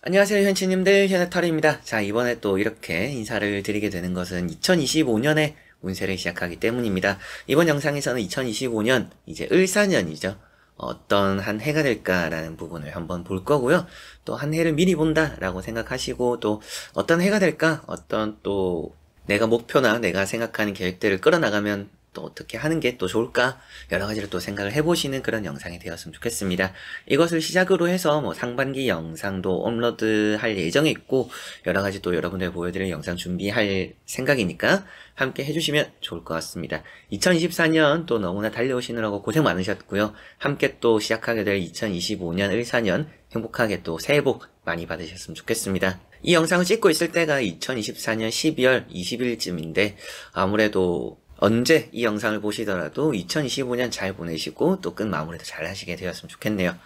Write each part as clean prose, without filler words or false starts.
안녕하세요, 현치님들. 현해탈입니다. 자, 이번에 또 이렇게 인사를 드리게 되는 것은 2025년에 운세를 시작하기 때문입니다. 이번 영상에서는 2025년, 이제 을사년이죠. 어떤 한 해가 될까라는 부분을 한번 볼 거고요. 또 한 해를 미리 본다라고 생각하시고, 또 어떤 해가 될까? 어떤 또 내가 목표나 내가 생각하는 계획들을 끌어나가면 또 어떻게 하는 게 또 좋을까? 여러 가지를 또 생각을 해보시는 그런 영상이 되었으면 좋겠습니다. 이것을 시작으로 해서 뭐 상반기 영상도 업로드 할 예정에 있고, 여러 가지 또 여러분들 보여드릴 영상 준비할 생각이니까 함께 해주시면 좋을 것 같습니다. 2024년 또 너무나 달려오시느라고 고생 많으셨고요. 함께 또 시작하게 될 2025년 을사년 행복하게 또 새해 복 많이 받으셨으면 좋겠습니다. 이 영상을 찍고 있을 때가 2024년 12월 20일쯤인데 아무래도 언제 이 영상을 보시더라도 2025년 잘 보내시고 또 끝 마무리도 잘 하시게 되었으면 좋겠네요.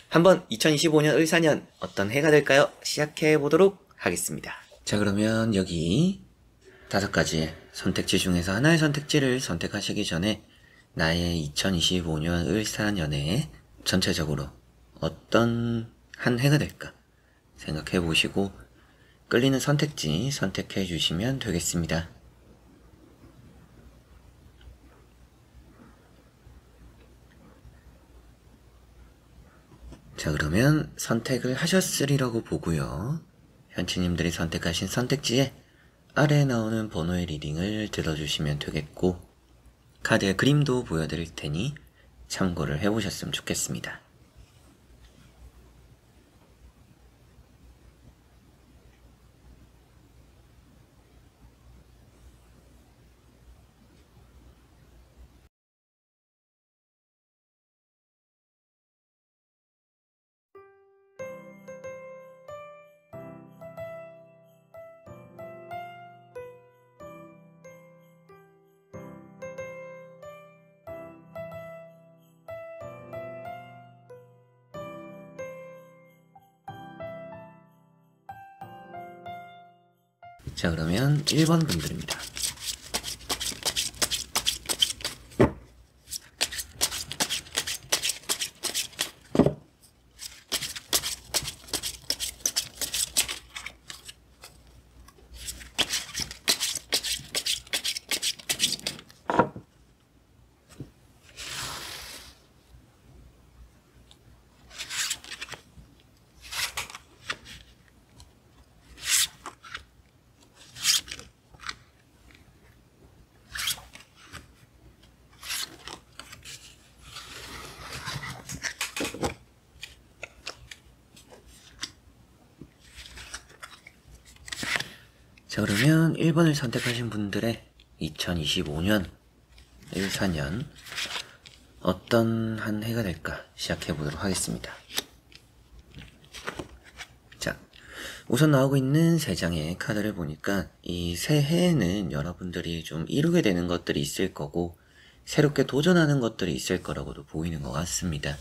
한번 2025년 을사년 어떤 해가 될까요? 시작해 보도록 하겠습니다. 자, 그러면 여기 5가지의 선택지 중에서 하나의 선택지를 선택하시기 전에 나의 2025년 을사년에 전체적으로 어떤 한 해가 될까 생각해 보시고 끌리는 선택지 선택해 주시면 되겠습니다. 자, 그러면 선택을 하셨으리라고 보고요. 현치님들이 선택하신 선택지에 아래에 나오는 번호의 리딩을 들어주시면 되겠고, 카드의 그림도 보여드릴 테니 참고를 해보셨으면 좋겠습니다. 자, 그러면 1번 분들입니다. 자, 그러면 1번을 선택하신 분들의 2025년 을사년 어떤 한 해가 될까 시작해 보도록 하겠습니다. 자, 우선 나오고 있는 3장의 카드를 보니까 이 새해에는 여러분들이 좀 이루게 되는 것들이 있을 거고 새롭게 도전하는 것들이 있을 거라고도 보이는 것 같습니다.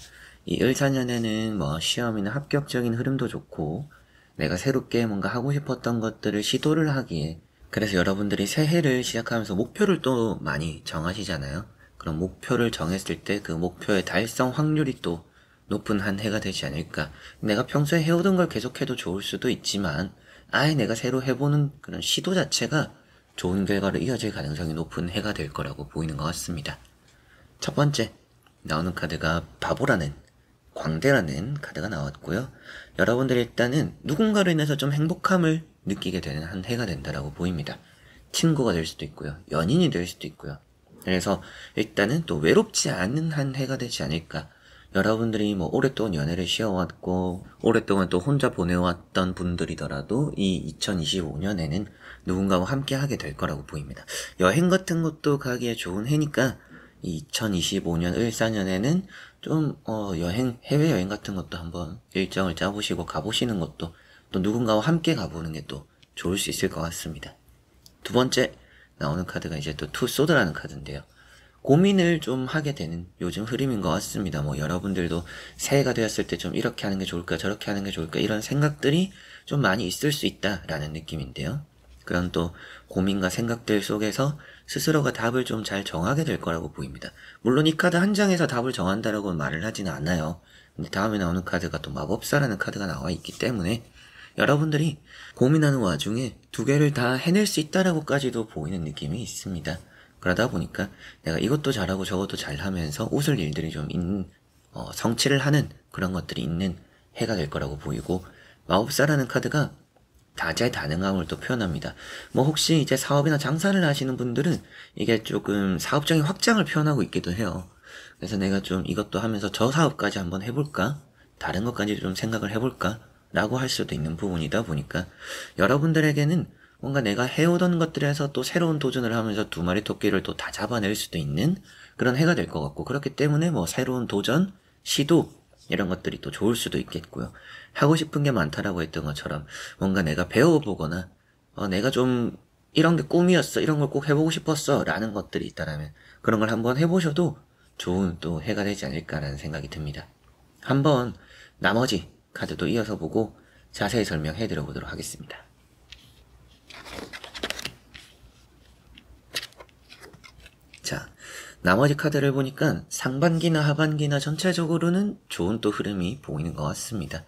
이 을사년에는 뭐 시험이나 합격적인 흐름도 좋고 내가 새롭게 뭔가 하고 싶었던 것들을 시도를 하기에, 그래서 여러분들이 새해를 시작하면서 목표를 또 많이 정하시잖아요. 그럼 목표를 정했을 때 그 목표의 달성 확률이 또 높은 한 해가 되지 않을까. 내가 평소에 해오던 걸 계속해도 좋을 수도 있지만 아예 내가 새로 해보는 그런 시도 자체가 좋은 결과로 이어질 가능성이 높은 해가 될 거라고 보이는 것 같습니다. 첫 번째 나오는 카드가 바보라는, 광대라는 카드가 나왔고요. 여러분들이 일단은 누군가로 인해서 좀 행복함을 느끼게 되는 한 해가 된다라고 보입니다. 친구가 될 수도 있고요. 연인이 될 수도 있고요. 그래서 일단은 또 외롭지 않은 한 해가 되지 않을까. 여러분들이 뭐 오랫동안 연애를 쉬어왔고 오랫동안 또 혼자 보내왔던 분들이더라도 이 2025년에는 누군가와 함께 하게 될 거라고 보입니다. 여행 같은 것도 가기에 좋은 해니까 이 2025년 을사년에는 좀 여행, 해외여행 같은 것도 한번 일정을 짜보시고 가보시는 것도, 또 누군가와 함께 가보는 게 또 좋을 수 있을 것 같습니다. 두 번째 나오는 카드가 이제 또 투소드라는 카드인데요. 고민을 좀 하게 되는 요즘 흐름인 것 같습니다. 뭐 여러분들도 새해가 되었을 때 좀 이렇게 하는 게 좋을까 저렇게 하는 게 좋을까 이런 생각들이 좀 많이 있을 수 있다라는 느낌인데요. 그런 또 고민과 생각들 속에서 스스로가 답을 좀 잘 정하게 될 거라고 보입니다. 물론 이 카드 한 장에서 답을 정한다라고 말을 하지는 않아요. 근데 다음에 나오는 카드가 또 마법사라는 카드가 나와 있기 때문에 여러분들이 고민하는 와중에 두 개를 다 해낼 수 있다라고까지도 보이는 느낌이 있습니다. 그러다 보니까 내가 이것도 잘하고 저것도 잘하면서 웃을 일들이 좀 있는, 성취를 하는 그런 것들이 있는 해가 될 거라고 보이고, 마법사라는 카드가 다재다능함을 또 표현합니다. 뭐 혹시 이제 사업이나 장사를 하시는 분들은 이게 조금 사업적인 확장을 표현하고 있기도 해요. 그래서 내가 좀 이것도 하면서 저 사업까지 한번 해볼까? 다른 것까지 좀 생각을 해볼까? 라고 할 수도 있는 부분이다 보니까 여러분들에게는 뭔가 내가 해오던 것들에서 또 새로운 도전을 하면서 두 마리 토끼를 또 다 잡아낼 수도 있는 그런 해가 될 것 같고, 그렇기 때문에 뭐 새로운 도전, 시도 이런 것들이 또 좋을 수도 있겠고요. 하고 싶은 게 많다라고 했던 것처럼 뭔가 내가 배워보거나 내가 좀 이런 게 꿈이었어, 이런 걸 꼭 해보고 싶었어 라는 것들이 있다라면 그런 걸 한번 해보셔도 좋은 또 해가 되지 않을까라는 생각이 듭니다. 한번 나머지 카드도 이어서 보고 자세히 설명해 드려 보도록 하겠습니다. 자, 나머지 카드를 보니까 상반기나 하반기나 전체적으로는 좋은 또 흐름이 보이는 것 같습니다.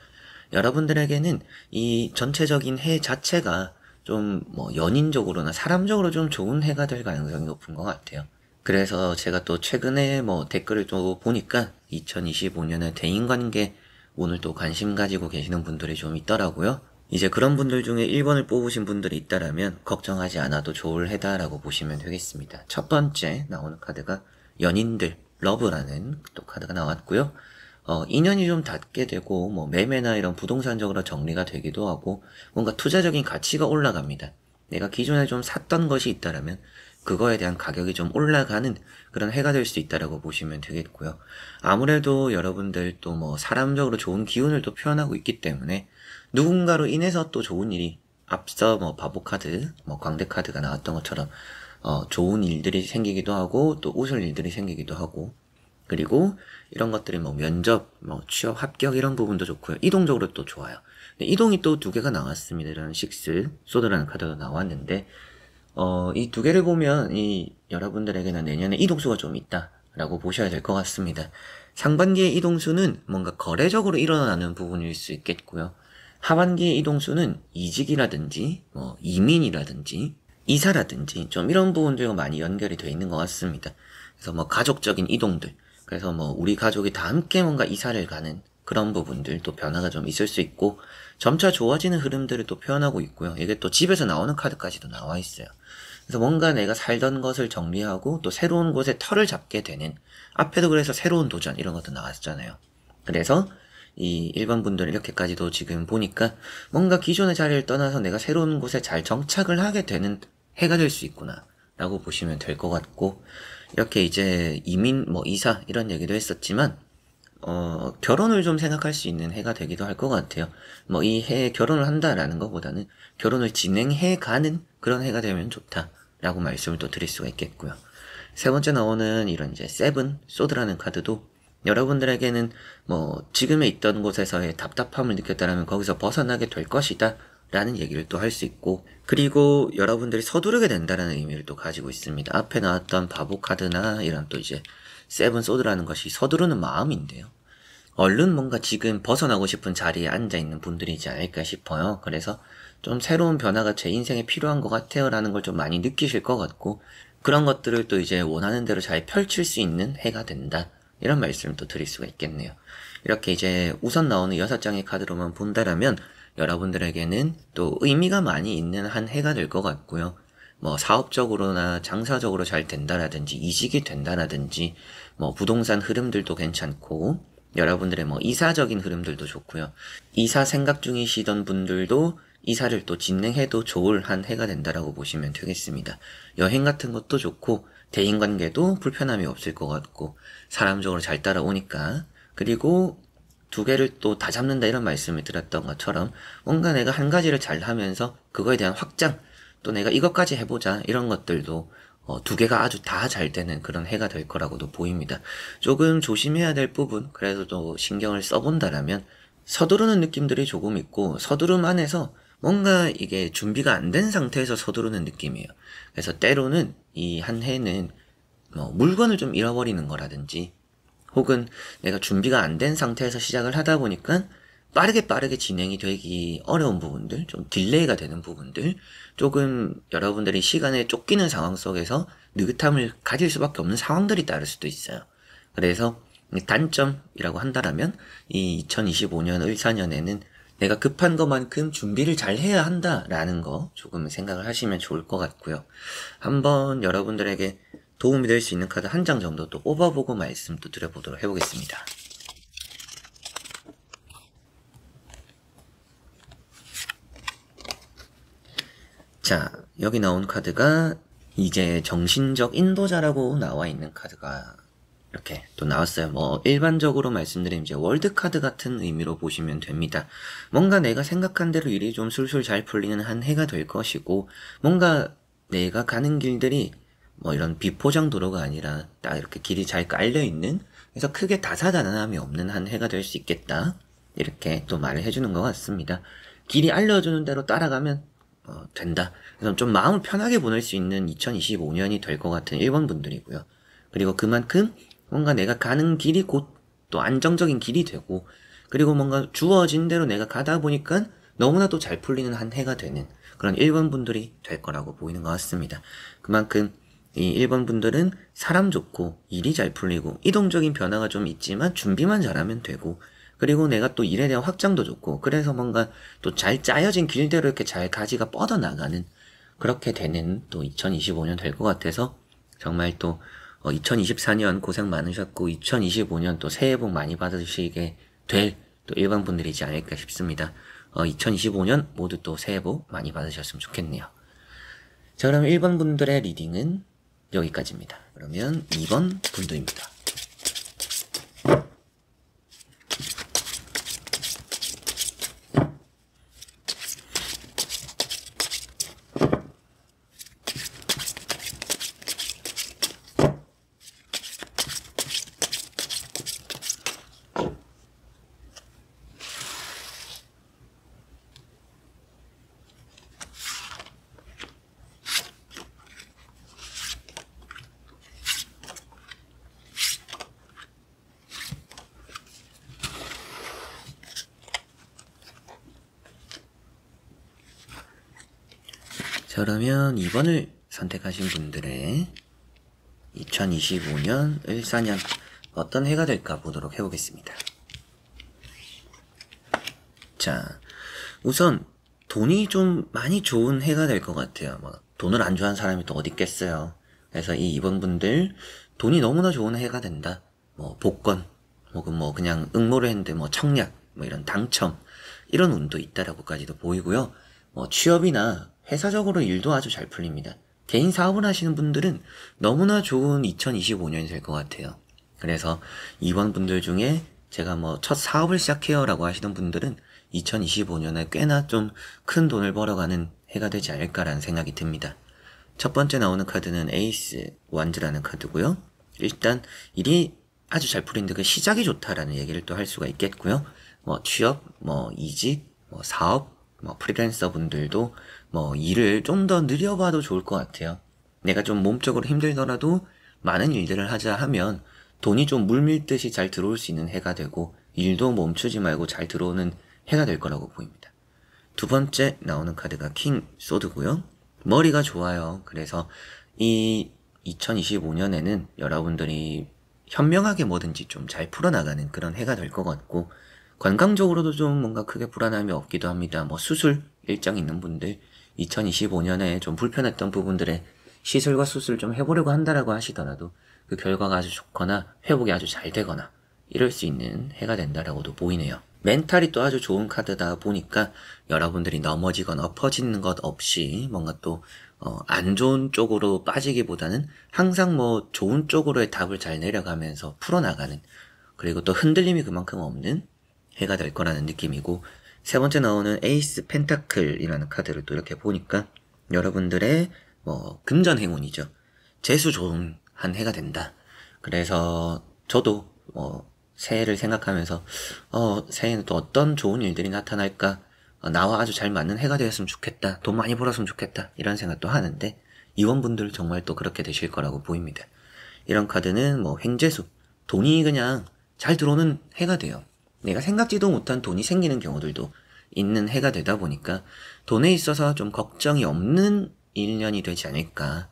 여러분들에게는 이 전체적인 해 자체가 좀 뭐 연인적으로나 사람적으로 좀 좋은 해가 될 가능성이 높은 것 같아요. 그래서 제가 또 최근에 뭐 댓글을 또 보니까 2025년에 대인관계 오늘 또 관심 가지고 계시는 분들이 좀 있더라고요. 이제 그런 분들 중에 1번을 뽑으신 분들이 있다라면 걱정하지 않아도 좋을 해다라고 보시면 되겠습니다. 첫 번째 나오는 카드가 연인들, 러브라는 또 카드가 나왔고요. 인연이 좀 닿게 되고 뭐 매매나 이런 부동산적으로 정리가 되기도 하고 뭔가 투자적인 가치가 올라갑니다. 내가 기존에 좀 샀던 것이 있다라면 그거에 대한 가격이 좀 올라가는 그런 해가 될 수 있다라고 보시면 되겠고요. 아무래도 여러분들 또 뭐 사람적으로 좋은 기운을 또 표현하고 있기 때문에 누군가로 인해서 또 좋은 일이, 앞서 뭐 바보 카드, 뭐 광대 카드가 나왔던 것처럼 좋은 일들이 생기기도 하고 또 웃을 일들이 생기기도 하고, 그리고 이런 것들이 뭐 면접, 뭐 취업 합격 이런 부분도 좋고요. 이동적으로 또 좋아요. 이동이 또 두 개가 나왔습니다. 이런 식스, 소드라는 카드가 나왔는데 이 두 개를 보면 이 여러분들에게는 내년에 이동수가 좀 있다라고 보셔야 될 것 같습니다. 상반기의 이동수는 뭔가 거래적으로 일어나는 부분일 수 있겠고요. 하반기의 이동수는 이직이라든지 뭐 이민이라든지 이사라든지 좀 이런 부분들과 많이 연결이 되어 있는 것 같습니다. 그래서 뭐 가족적인 이동들, 그래서 뭐 우리 가족이 다 함께 뭔가 이사를 가는 그런 부분들 또 변화가 좀 있을 수 있고, 점차 좋아지는 흐름들을 또 표현하고 있고요. 이게 또 집에서 나오는 카드까지도 나와 있어요. 그래서 뭔가 내가 살던 것을 정리하고 또 새로운 곳에 털을 잡게 되는, 앞에도 그래서 새로운 도전 이런 것도 나왔잖아요. 그래서 이 일반 분들은 이렇게까지도 지금 보니까 뭔가 기존의 자리를 떠나서 내가 새로운 곳에 잘 정착을 하게 되는 해가 될 수 있구나 라고 보시면 될 것 같고, 이렇게 이제 이민, 뭐 이사 이런 얘기도 했었지만 결혼을 좀 생각할 수 있는 해가 되기도 할 것 같아요. 뭐 이 해에 결혼을 한다라는 것보다는 결혼을 진행해 가는 그런 해가 되면 좋다라고 말씀을 또 드릴 수가 있겠고요. 세 번째 나오는 이런 이제 세븐, 소드라는 카드도 여러분들에게는 뭐 지금에 있던 곳에서의 답답함을 느꼈다라면 거기서 벗어나게 될 것이다 라는 얘기를 또 할 수 있고, 그리고 여러분들이 서두르게 된다라는 의미를 또 가지고 있습니다. 앞에 나왔던 바보 카드나 이런 또 이제 세븐 소드라는 것이 서두르는 마음인데요. 얼른 뭔가 지금 벗어나고 싶은 자리에 앉아있는 분들이지 않을까 싶어요. 그래서 좀 새로운 변화가 제 인생에 필요한 것 같아요 라는 걸 좀 많이 느끼실 것 같고, 그런 것들을 또 이제 원하는 대로 잘 펼칠 수 있는 해가 된다, 이런 말씀을 또 드릴 수가 있겠네요. 이렇게 이제 우선 나오는 6장의 카드로만 본다라면 여러분들에게는 또 의미가 많이 있는 한 해가 될 것 같고요. 뭐 사업적으로나 장사적으로 잘 된다라든지 이직이 된다라든지 뭐 부동산 흐름들도 괜찮고, 여러분들의 뭐 이사적인 흐름들도 좋고요. 이사 생각 중이시던 분들도 이사를 또 진행해도 좋을 한 해가 된다라고 보시면 되겠습니다. 여행 같은 것도 좋고 대인관계도 불편함이 없을 것 같고 사람적으로 잘 따라오니까, 그리고 두 개를 또 다 잡는다 이런 말씀을 드렸던 것처럼 뭔가 내가 한 가지를 잘 하면서 그거에 대한 확장, 또 내가 이것까지 해보자 이런 것들도 두 개가 아주 다 잘 되는 그런 해가 될 거라고도 보입니다. 조금 조심해야 될 부분, 그래도 또 신경을 써본다라면 서두르는 느낌들이 조금 있고, 서두름 안에서 뭔가 이게 준비가 안 된 상태에서 서두르는 느낌이에요. 그래서 때로는 이 한 해는 물건을 좀 잃어버리는 거라든지, 혹은 내가 준비가 안 된 상태에서 시작을 하다 보니까 빠르게 진행이 되기 어려운 부분들, 좀 딜레이가 되는 부분들, 조금 여러분들이 시간에 쫓기는 상황 속에서 느긋함을 가질 수밖에 없는 상황들이 따를 수도 있어요. 그래서 단점이라고 한다라면 이 2025년 을사년에는 내가 급한 것만큼 준비를 잘 해야 한다라는 거 조금 생각을 하시면 좋을 것 같고요. 한번 여러분들에게 도움이 될 수 있는 카드 한 장 정도 또 뽑아보고 말씀 또 드려보도록 해보겠습니다. 자, 여기 나온 카드가 이제 정신적 인도자라고 나와 있는 카드가 이렇게 또 나왔어요. 뭐 일반적으로 말씀드리면 이제 월드 카드 같은 의미로 보시면 됩니다. 뭔가 내가 생각한 대로 일이 좀 술술 잘 풀리는 한 해가 될 것이고, 뭔가 내가 가는 길들이 뭐 이런 비포장 도로가 아니라 딱 이렇게 길이 잘 깔려 있는, 그래서 크게 다사다난함이 없는 한 해가 될 수 있겠다, 이렇게 또 말을 해주는 것 같습니다. 길이 알려주는 대로 따라가면 된다. 그래서 좀 마음을 편하게 보낼 수 있는 2025년이 될 것 같은 1번 분들이고요. 그리고 그만큼 뭔가 내가 가는 길이 곧 또 안정적인 길이 되고, 그리고 뭔가 주어진 대로 내가 가다 보니까 너무나도 잘 풀리는 한 해가 되는 그런 1번 분들이 될 거라고 보이는 것 같습니다. 그만큼 이 1번 분들은 사람 좋고 일이 잘 풀리고 이동적인 변화가 좀 있지만 준비만 잘하면 되고, 그리고 내가 또 일에 대한 확장도 좋고, 그래서 뭔가 또 잘 짜여진 길대로 이렇게 잘 가지가 뻗어나가는, 그렇게 되는 또 2025년 될 것 같아서, 정말 또 2024년 고생 많으셨고 2025년 또 새해 복 많이 받으시게 될 또 일반 분들이지 않을까 싶습니다. 2025년 모두 또 새해 복 많이 받으셨으면 좋겠네요. 자, 그럼 1번 분들의 리딩은 여기까지입니다. 그러면 2번 분들입니다. 자, 그러면 2번을 선택하신 분들의 2025년 을사년 어떤 해가 될까 보도록 해보겠습니다. 자, 우선 돈이 좀 많이 좋은 해가 될 것 같아요. 뭐 돈을 안 좋아하는 사람이 또 어디 있겠어요. 그래서 이 2번 분들 돈이 너무나 좋은 해가 된다. 뭐 복권, 혹은 뭐 그냥 응모를 했는데 뭐 청약, 뭐 이런 당첨, 이런 운도 있다라고까지도 보이고요. 뭐 취업이나 회사적으로 일도 아주 잘 풀립니다. 개인 사업을 하시는 분들은 너무나 좋은 2025년이 될 것 같아요. 그래서 2번 분들 중에 제가 뭐 첫 사업을 시작해요 라고 하시는 분들은 2025년에 꽤나 좀 큰 돈을 벌어가는 해가 되지 않을까라는 생각이 듭니다. 첫 번째 나오는 카드는 에이스 완즈라는 카드고요. 일단 일이 아주 잘 풀리는데 그 시작이 좋다라는 얘기를 또 할 수가 있겠고요. 뭐 취업, 뭐 이직, 뭐 사업, 뭐 프리랜서 분들도 뭐 일을 좀 더 늘려봐도 좋을 것 같아요. 내가 좀 몸적으로 힘들더라도 많은 일들을 하자 하면 돈이 좀 물밀듯이 잘 들어올 수 있는 해가 되고, 일도 멈추지 말고 잘 들어오는 해가 될 거라고 보입니다. 두 번째 나오는 카드가 킹 소드고요. 머리가 좋아요. 그래서 이 2025년에는 여러분들이 현명하게 뭐든지 좀 잘 풀어나가는 그런 해가 될 것 같고, 건강적으로도 좀 뭔가 크게 불안함이 없기도 합니다. 뭐 수술 일정 있는 분들 2025년에 좀 불편했던 부분들에 시술과 수술 좀 해보려고 한다라고 하시더라도 그 결과가 아주 좋거나 회복이 아주 잘 되거나 이럴 수 있는 해가 된다라고도 보이네요. 멘탈이 또 아주 좋은 카드다 보니까 여러분들이 넘어지거나 엎어지는 것 없이 뭔가 또 안 좋은 쪽으로 빠지기보다는 항상 뭐 좋은 쪽으로의 답을 잘 내려가면서 풀어나가는, 그리고 또 흔들림이 그만큼 없는 해가 될 거라는 느낌이고, 세 번째 나오는 에이스 펜타클이라는 카드를 또 이렇게 보니까 여러분들의 뭐 금전 행운이죠. 재수 좋은 한 해가 된다. 그래서 저도 새해를 생각하면서 새해는 또 어떤 좋은 일들이 나타날까, 나와 아주 잘 맞는 해가 되었으면 좋겠다, 돈 많이 벌었으면 좋겠다, 이런 생각도 하는데 이원분들 정말 또 그렇게 되실 거라고 보입니다. 이런 카드는 뭐 횡재수, 돈이 그냥 잘 들어오는 해가 돼요. 내가 생각지도 못한 돈이 생기는 경우들도 있는 해가 되다 보니까 돈에 있어서 좀 걱정이 없는 1년이 되지 않을까.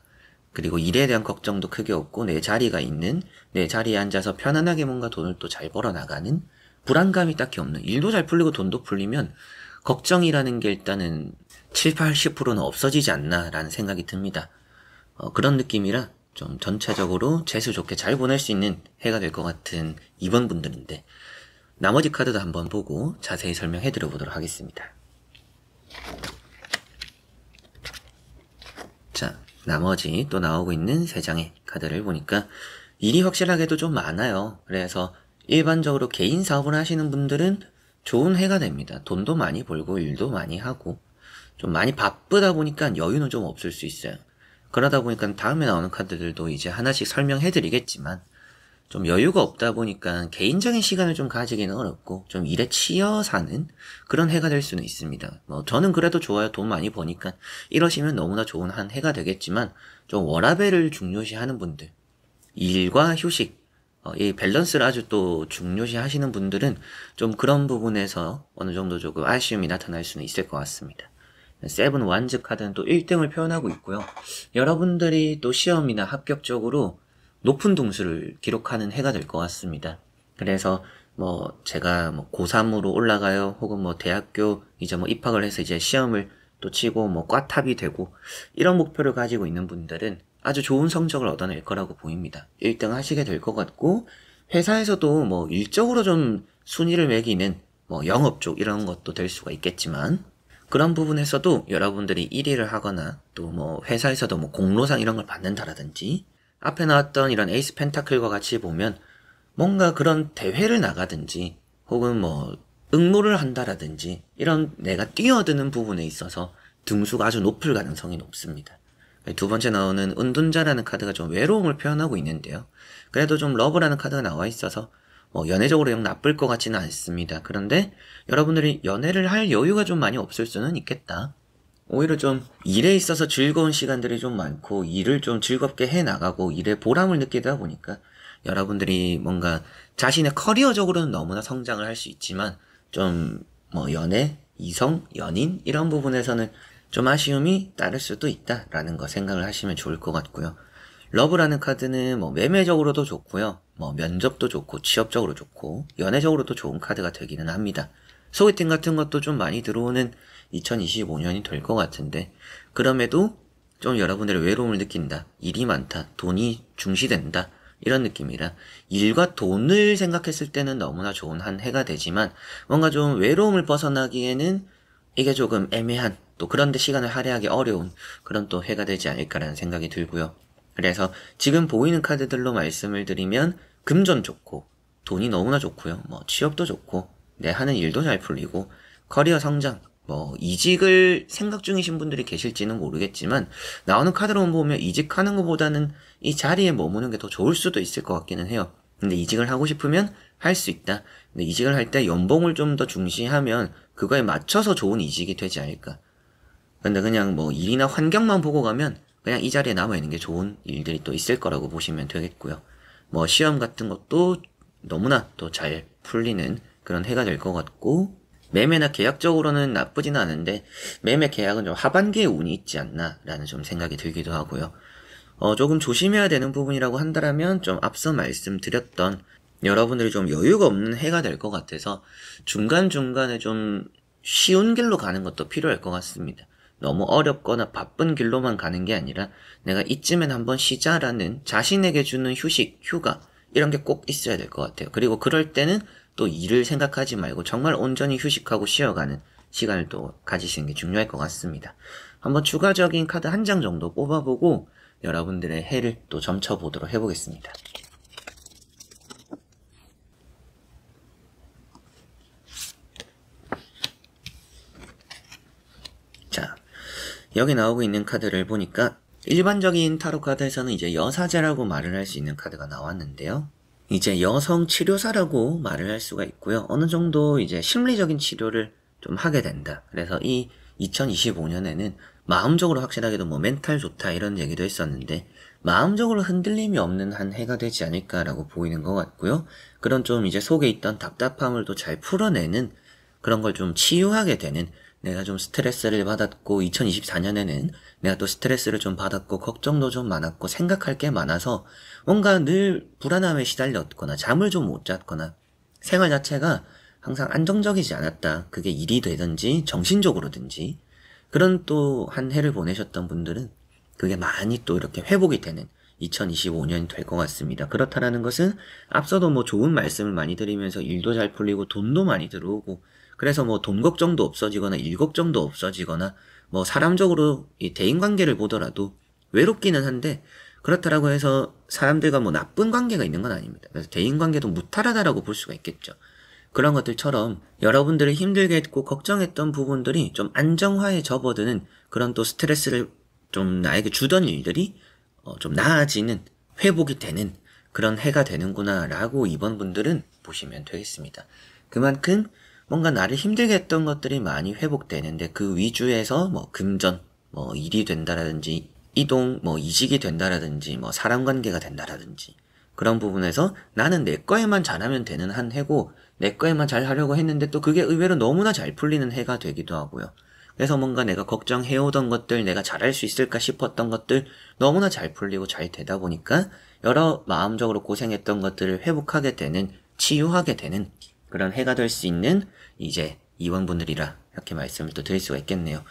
그리고 일에 대한 걱정도 크게 없고 내 자리가 있는, 내 자리에 앉아서 편안하게 뭔가 돈을 또 잘 벌어나가는 불안감이 딱히 없는, 일도 잘 풀리고 돈도 풀리면 걱정이라는 게 일단은 7, 80%는 없어지지 않나 라는 생각이 듭니다. 그런 느낌이라 좀 전체적으로 재수 좋게 잘 보낼 수 있는 해가 될 것 같은 이번 분들인데, 나머지 카드도 한번 보고 자세히 설명해 드려 보도록 하겠습니다. 자, 나머지 또 나오고 있는 3장의 카드를 보니까 일이 확실하게도 좀 많아요. 그래서 일반적으로 개인 사업을 하시는 분들은 좋은 해가 됩니다. 돈도 많이 벌고 일도 많이 하고 좀 많이 바쁘다 보니까 여유는 좀 없을 수 있어요. 그러다 보니까 다음에 나오는 카드들도 이제 하나씩 설명해 드리겠지만 좀 여유가 없다 보니까 개인적인 시간을 좀 가지기는 어렵고 좀 일에 치여 사는 그런 해가 될 수는 있습니다. 저는 그래도 좋아요. 돈 많이 버니까 이러시면 너무나 좋은 한 해가 되겠지만 좀 워라밸을 중요시 하는 분들, 일과 휴식, 이 밸런스를 아주 또 중요시 하시는 분들은 좀 그런 부분에서 어느 정도 조금 아쉬움이 나타날 수는 있을 것 같습니다. 세븐 완즈 카드는 또 1등을 표현하고 있고요. 여러분들이 또 시험이나 합격적으로 높은 등수를 기록하는 해가 될 것 같습니다. 그래서 제가 고3으로 올라가요. 혹은 대학교 이제 입학을 해서 이제 시험을 또 치고 과탑이 되고 이런 목표를 가지고 있는 분들은 아주 좋은 성적을 얻어낼 거라고 보입니다. 1등 하시게 될 것 같고, 회사에서도 일적으로 좀 순위를 매기는 영업 쪽 이런 것도 될 수가 있겠지만, 그런 부분에서도 여러분들이 1위를 하거나 또 회사에서도 공로상 이런 걸 받는다라든지, 앞에 나왔던 이런 에이스 펜타클과 같이 보면 뭔가 그런 대회를 나가든지 혹은 응모를 한다라든지 이런 내가 뛰어드는 부분에 있어서 등수가 아주 높을 가능성이 높습니다. 두 번째 나오는 은둔자라는 카드가 좀 외로움을 표현하고 있는데요. 그래도 좀 러브라는 카드가 나와 있어서 연애적으로 영 나쁠 것 같지는 않습니다. 그런데 여러분들이 연애를 할 여유가 좀 많이 없을 수는 있겠다. 오히려 좀 일에 있어서 즐거운 시간들이 좀 많고 일을 좀 즐겁게 해나가고 일에 보람을 느끼다 보니까 여러분들이 뭔가 자신의 커리어적으로는 너무나 성장을 할 수 있지만 좀 연애, 이성, 연인 이런 부분에서는 좀 아쉬움이 따를 수도 있다라는 거 생각을 하시면 좋을 것 같고요. 러브라는 카드는 매매적으로도 좋고요. 면접도 좋고 취업적으로 좋고 연애적으로도 좋은 카드가 되기는 합니다. 소개팅 같은 것도 좀 많이 들어오는 2025년이 될 것 같은데, 그럼에도 좀 여러분들의 외로움을 느낀다, 일이 많다, 돈이 중시된다 이런 느낌이라 일과 돈을 생각했을 때는 너무나 좋은 한 해가 되지만 뭔가 좀 외로움을 벗어나기에는 이게 조금 애매한, 또 그런데 시간을 할애하기 어려운 그런 또 해가 되지 않을까라는 생각이 들고요. 그래서 지금 보이는 카드들로 말씀을 드리면 금전 좋고 돈이 너무나 좋고요. 취업도 좋고 내 하는 일도 잘 풀리고 커리어 성장, 이직을 생각 중이신 분들이 계실지는 모르겠지만 나오는 카드로 보면 이직하는 것보다는 이 자리에 머무는 게 더 좋을 수도 있을 것 같기는 해요. 근데 이직을 하고 싶으면 할 수 있다. 근데 이직을 할 때 연봉을 좀 더 중시하면 그거에 맞춰서 좋은 이직이 되지 않을까. 근데 그냥 일이나 환경만 보고 가면 그냥 이 자리에 남아있는 게 좋은 일들이 또 있을 거라고 보시면 되겠고요. 시험 같은 것도 너무나 또 잘 풀리는 그런 해가 될 것 같고, 매매나 계약적으로는 나쁘지는 않은데 매매 계약은 좀 하반기에 운이 있지 않나 라는 좀 생각이 들기도 하고요. 조금 조심해야 되는 부분이라고 한다면 좀 앞서 말씀드렸던 여러분들이 좀 여유가 없는 해가 될 것 같아서 중간중간에 좀 쉬운 길로 가는 것도 필요할 것 같습니다. 너무 어렵거나 바쁜 길로만 가는 게 아니라 내가 이쯤엔 한번 쉬자라는 자신에게 주는 휴식, 휴가 이런 게 꼭 있어야 될 것 같아요. 그리고 그럴 때는 또 일을 생각하지 말고 정말 온전히 휴식하고 쉬어가는 시간을 또 가지시는 게 중요할 것 같습니다. 한번 추가적인 카드 한 장 정도 뽑아보고 여러분들의 해를 또 점쳐보도록 해보겠습니다. 자, 여기 나오고 있는 카드를 보니까 일반적인 타로 카드에서는 이제 여사제라고 말을 할 수 있는 카드가 나왔는데요. 이제 여성 치료사라고 말을 할 수가 있고요. 어느 정도 이제 심리적인 치료를 좀 하게 된다. 그래서 이 2025년에는 마음적으로 확실하게도 멘탈 좋다 이런 얘기도 했었는데 마음적으로 흔들림이 없는 한 해가 되지 않을까라고 보이는 것 같고요. 그런 좀 이제 속에 있던 답답함을 또 잘 풀어내는 그런 걸 좀 치유하게 되는, 내가 좀 스트레스를 받았고 2024년에는 내가 또 스트레스를 좀 받았고 걱정도 좀 많았고 생각할 게 많아서 뭔가 늘 불안함에 시달렸거나 잠을 좀 못 잤거나 생활 자체가 항상 안정적이지 않았다. 그게 일이 되든지 정신적으로든지 그런 또 한 해를 보내셨던 분들은 그게 많이 또 이렇게 회복이 되는 2025년이 될 것 같습니다. 그렇다라는 것은 앞서도 뭐 좋은 말씀을 많이 드리면서 일도 잘 풀리고 돈도 많이 들어오고 그래서 뭐 돈 걱정도 없어지거나 일 걱정도 없어지거나 뭐 사람적으로 이 대인관계를 보더라도 외롭기는 한데 그렇다라고 해서 사람들과 뭐 나쁜 관계가 있는 건 아닙니다. 그래서 대인관계도 무탈하다라고 볼 수가 있겠죠. 그런 것들처럼 여러분들을 힘들게 했고 걱정했던 부분들이 좀 안정화에 접어드는 그런 또 스트레스를 좀 나에게 주던 일들이 좀 나아지는, 회복이 되는 그런 해가 되는구나 라고 이번 분들은 보시면 되겠습니다. 그만큼 뭔가 나를 힘들게 했던 것들이 많이 회복되는데 그 위주에서 뭐 금전, 뭐 일이 된다라든지 이동, 뭐 이직이 된다라든지 뭐 사람 관계가 된다라든지 그런 부분에서 나는 내 거에만 잘하면 되는 한 해고 내 거에만 잘 하려고 했는데 또 그게 의외로 너무나 잘 풀리는 해가 되기도 하고요. 그래서 뭔가 내가 걱정해오던 것들, 내가 잘할 수 있을까 싶었던 것들 너무나 잘 풀리고 잘 되다 보니까 여러 마음적으로 고생했던 것들을 회복하게 되는, 치유하게 되는 그런 해가 될 수 있는 이제 이원분들이라 이렇게 말씀을 또 드릴 수가 있겠네요.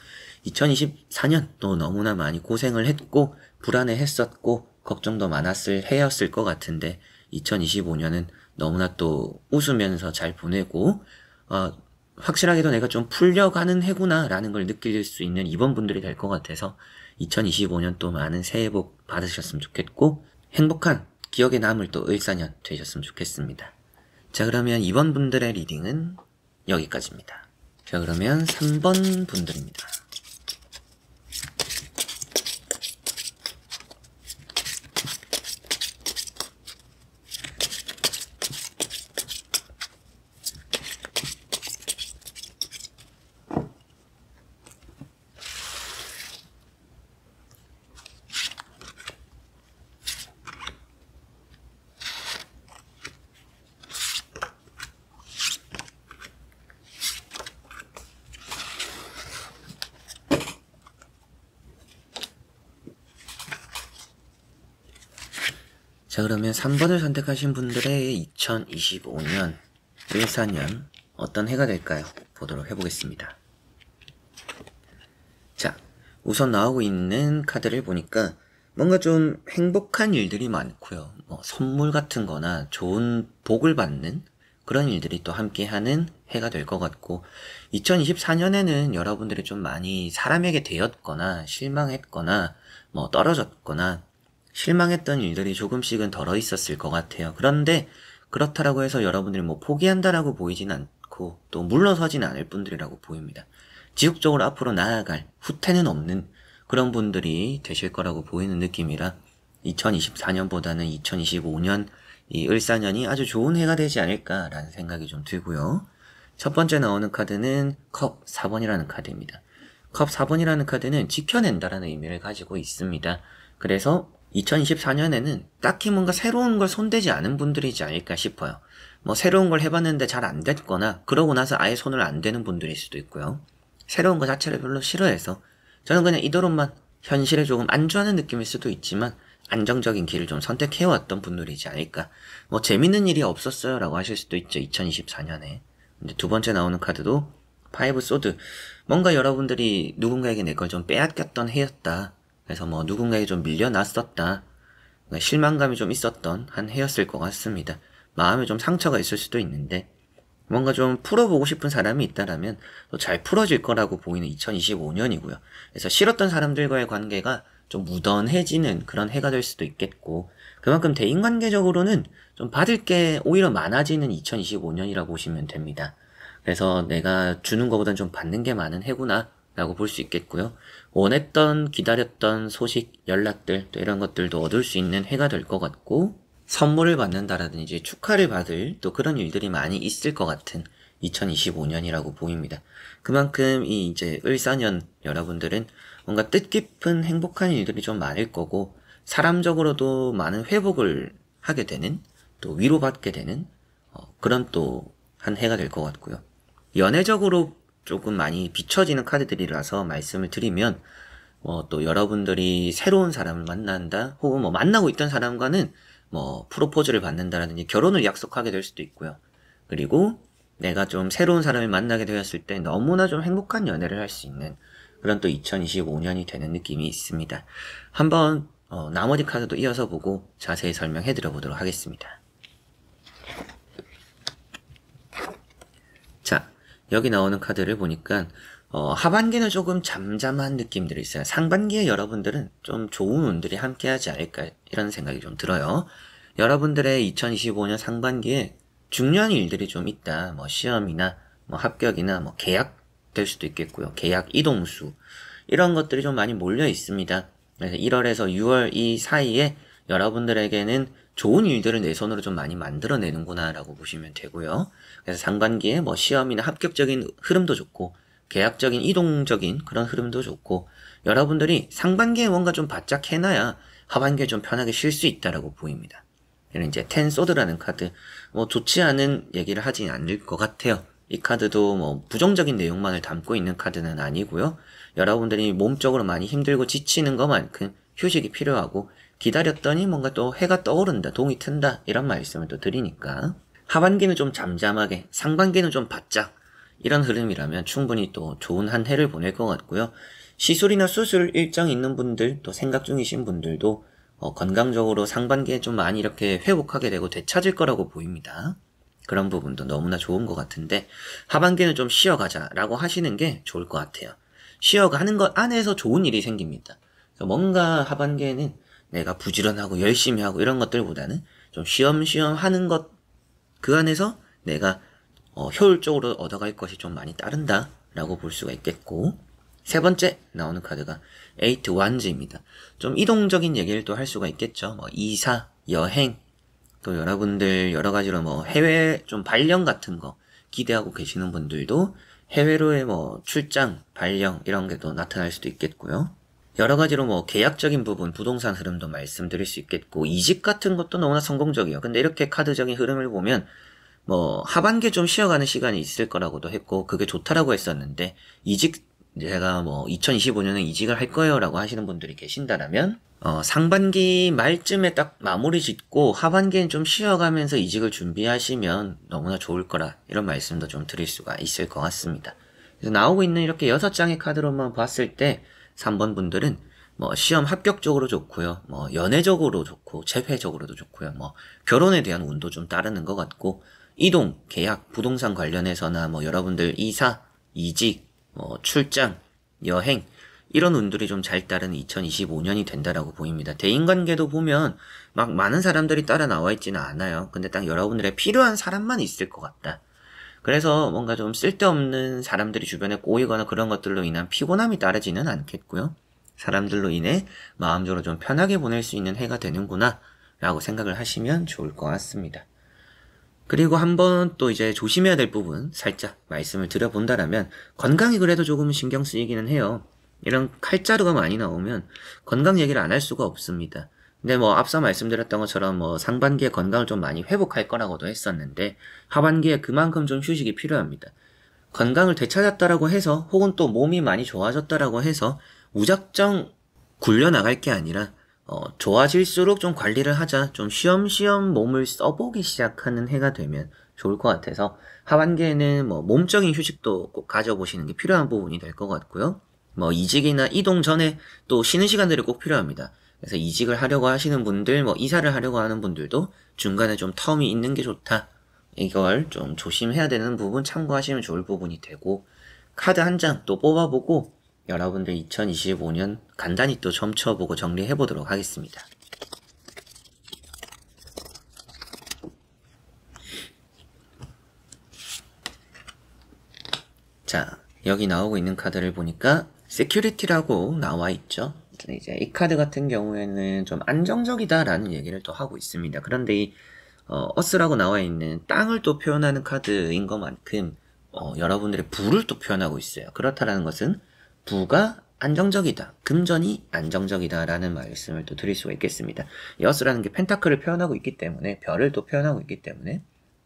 2024년 또 너무나 많이 고생을 했고 불안해했었고 걱정도 많았을 해였을 것 같은데 2025년은 너무나 또 웃으면서 잘 보내고 확실하게도 내가 좀 풀려가는 해구나 라는 걸 느낄 수 있는 이번 분들이 될 것 같아서 2025년 또 많은 새해 복 받으셨으면 좋겠고 행복한 기억에 남을 또 을사년 되셨으면 좋겠습니다. 자, 그러면 이번 분들의 리딩은 여기까지입니다. 자, 그러면 3번 분들입니다. 자, 그러면 3번을 선택하신 분들의 2025년, 14년 어떤 해가 될까요? 보도록 해보겠습니다. 자, 우선 나오고 있는 카드를 보니까 뭔가 좀 행복한 일들이 많고요. 뭐 선물 같은 거나 좋은 복을 받는 그런 일들이 또 함께하는 해가 될 것 같고 2024년에는 여러분들이 좀 많이 사람에게 대였거나 실망했거나 뭐 떨어졌거나 실망했던 일들이 조금씩은 덜어 있었을 것 같아요. 그런데 그렇다라고 해서 여러분들이 뭐 포기한다라고 보이진 않고 또 물러서진 않을 분들이라고 보입니다. 지속적으로 앞으로 나아갈 후퇴는 없는 그런 분들이 되실 거라고 보이는 느낌이라 2024년보다는 2025년 이 을사년이 아주 좋은 해가 되지 않을까라는 생각이 좀 들고요. 첫 번째 나오는 카드는 컵 4번이라는 카드입니다. 컵 4번이라는 카드는 지켜낸다라는 의미를 가지고 있습니다. 그래서 2024년에는 딱히 뭔가 새로운 걸 손대지 않은 분들이지 않을까 싶어요. 뭐 새로운 걸 해봤는데 잘 안 됐거나 그러고 나서 아예 손을 안 대는 분들일 수도 있고요. 새로운 거 자체를 별로 싫어해서 저는 그냥 이도록만 현실에 조금 안주하는 느낌일 수도 있지만 안정적인 길을 좀 선택해왔던 분들이지 않을까. 뭐 재밌는 일이 없었어요 라고 하실 수도 있죠. 2024년에. 근데 두 번째 나오는 카드도 파이브 소드. 뭔가 여러분들이 누군가에게 내 걸 좀 빼앗겼던 해였다. 그래서 뭐 누군가에게 좀 밀려났었다. 실망감이 좀 있었던 한 해였을 것 같습니다. 마음에 좀 상처가 있을 수도 있는데 뭔가 좀 풀어보고 싶은 사람이 있다라면 또 잘 풀어질 거라고 보이는 2025년이고요. 그래서 싫었던 사람들과의 관계가 좀 무던해지는 그런 해가 될 수도 있겠고 그만큼 대인관계적으로는 좀 받을 게 오히려 많아지는 2025년이라고 보시면 됩니다. 그래서 내가 주는 것보단 좀 받는 게 많은 해구나 라고 볼 수 있겠고요. 원했던, 기다렸던 소식, 연락들 또 이런 것들도 얻을 수 있는 해가 될 것 같고 선물을 받는다라든지 축하를 받을 또 그런 일들이 많이 있을 것 같은 2025년이라고 보입니다. 그만큼 이 이제 을사년 여러분들은 뭔가 뜻깊은 행복한 일들이 좀 많을 거고 사람적으로도 많은 회복을 하게 되는 또 위로받게 되는 그런 또 한 해가 될 것 같고요. 연애적으로 조금 많이 비춰지는 카드들이라서 말씀을 드리면 또 여러분들이 새로운 사람을 만난다 혹은 뭐 만나고 있던 사람과는 뭐 프로포즈를 받는다라든지 결혼을 약속하게 될 수도 있고요. 그리고 내가 좀 새로운 사람을 만나게 되었을 때 너무나 좀 행복한 연애를 할 수 있는 그런 또 2025년이 되는 느낌이 있습니다. 한번 나머지 카드도 이어서 보고 자세히 설명해 드려 보도록 하겠습니다. 자, 여기 나오는 카드를 보니까 하반기는 조금 잠잠한 느낌들이 있어요. 상반기에 여러분들은 좀 좋은 운들이 함께하지 않을까 이런 생각이 좀 들어요. 여러분들의 2025년 상반기에 중요한 일들이 좀 있다. 뭐 시험이나 뭐 합격이나 뭐 계약 될 수도 있겠고요. 계약 이동수 이런 것들이 좀 많이 몰려 있습니다. 그래서 1월에서 6월 이 사이에 여러분들에게는 좋은 일들을 내 손으로 좀 많이 만들어내는구나 라고 보시면 되고요. 그래서 상반기에 뭐 시험이나 합격적인 흐름도 좋고 계약적인 이동적인 그런 흐름도 좋고 여러분들이 상반기에 뭔가 좀 바짝 해놔야 하반기에 좀 편하게 쉴 수 있다라고 보입니다. 이는 이제 텐 소드라는 카드 뭐 좋지 않은 얘기를 하진 않을 것 같아요. 이 카드도 뭐 부정적인 내용만을 담고 있는 카드는 아니고요. 여러분들이 몸적으로 많이 힘들고 지치는 것만큼 휴식이 필요하고 기다렸더니 뭔가 또 해가 떠오른다, 동이 튼다 이런 말씀을 또 드리니까 하반기는 좀 잠잠하게 상반기는 좀 바짝 이런 흐름이라면 충분히 또 좋은 한 해를 보낼 것 같고요. 시술이나 수술 일정 있는 분들 또 생각 중이신 분들도 건강적으로 상반기에 좀 많이 이렇게 회복하게 되고 되찾을 거라고 보입니다. 그런 부분도 너무나 좋은 것 같은데 하반기는 좀 쉬어가자라고 하시는 게 좋을 것 같아요. 쉬어가는 것 안에서 좋은 일이 생깁니다. 그래서 뭔가 하반기에는 내가 부지런하고 열심히 하고 이런 것들보다는 좀 쉬엄쉬엄 하는 것 그 안에서 내가 효율적으로 얻어갈 것이 좀 많이 따른다 라고 볼 수가 있겠고 세 번째 나오는 카드가 에이트 완즈입니다. 좀 이동적인 얘기를 또 할 수가 있겠죠. 뭐 이사, 여행, 또 여러분들 여러 가지로 뭐 해외 좀 발령 같은 거 기대하고 계시는 분들도 해외로의 뭐 출장, 발령 이런 게 또 나타날 수도 있겠고요. 여러 가지로 뭐 계약적인 부분, 부동산 흐름도 말씀드릴 수 있겠고 이직 같은 것도 너무나 성공적이에요. 근데 이렇게 카드적인 흐름을 보면 뭐 하반기에 좀 쉬어가는 시간이 있을 거라고도 했고 그게 좋다라고 했었는데 이직 제가 뭐 2025년에 이직을 할 거예요 라고 하시는 분들이 계신다라면 상반기 말쯤에 딱 마무리 짓고 하반기엔 좀 쉬어가면서 이직을 준비하시면 너무나 좋을 거라 이런 말씀도 좀 드릴 수가 있을 것 같습니다. 그래서 나오고 있는 이렇게 6장의 카드로만 봤을 때 3번 분들은 뭐 시험 합격적으로 좋고요. 뭐 연애적으로 좋고 재회적으로도 좋고요. 뭐 결혼에 대한 운도 좀 따르는 것 같고 이동, 계약, 부동산 관련해서나 뭐 여러분들 이사, 이직, 뭐 출장, 여행 이런 운들이 좀 잘 따르는 2025년이 된다라고 보입니다. 대인관계도 보면 막 많은 사람들이 따라 나와 있지는 않아요. 근데 딱 여러분들의 필요한 사람만 있을 것 같다. 그래서 뭔가 좀 쓸데없는 사람들이 주변에 꼬이거나 그런 것들로 인한 피곤함이 따르지는 않겠고요. 사람들로 인해 마음적으로 좀 편하게 보낼 수 있는 해가 되는구나 라고 생각을 하시면 좋을 것 같습니다. 그리고 한번 또 이제 조심해야 될 부분 살짝 말씀을 드려본다라면 건강이 그래도 조금 신경 쓰이기는 해요. 이런 칼자루가 많이 나오면 건강 얘기를 안 할 수가 없습니다. 근데 뭐 앞서 말씀드렸던 것처럼 뭐 상반기에 건강을 좀 많이 회복할 거라고도 했었는데 하반기에 그만큼 좀 휴식이 필요합니다. 건강을 되찾았다라고 해서 혹은 또 몸이 많이 좋아졌다라고 해서 무작정 굴려나갈 게 아니라 좋아질수록 좀 관리를 하자, 좀 쉬엄쉬엄 몸을 써보기 시작하는 해가 되면 좋을 것 같아서 하반기에는 뭐 몸적인 휴식도 꼭 가져보시는 게 필요한 부분이 될 것 같고요. 뭐 이직이나 이동 전에 또 쉬는 시간들이 꼭 필요합니다. 그래서 이직을 하려고 하시는 분들, 뭐 이사를 하려고 하는 분들도 중간에 좀 텀이 있는 게 좋다. 이걸 좀 조심해야 되는 부분 참고하시면 좋을 부분이 되고 카드 한 장 또 뽑아보고 여러분들 2025년 간단히 또 점쳐보고 정리해보도록 하겠습니다. 자, 여기 나오고 있는 카드를 보니까 세큐리티라고 나와 있죠. 이제 이 카드 같은 경우에는 좀 안정적이다라는 얘기를 또 하고 있습니다. 그런데 이 어스라고 나와 있는 땅을 또 표현하는 카드인 것만큼 여러분들의 부를 또 표현하고 있어요. 그렇다라는 것은 부가 안정적이다. 금전이 안정적이다라는 말씀을 또 드릴 수가 있겠습니다. 이 어스라는 게 펜타클을 표현하고 있기 때문에 별을 또 표현하고 있기 때문에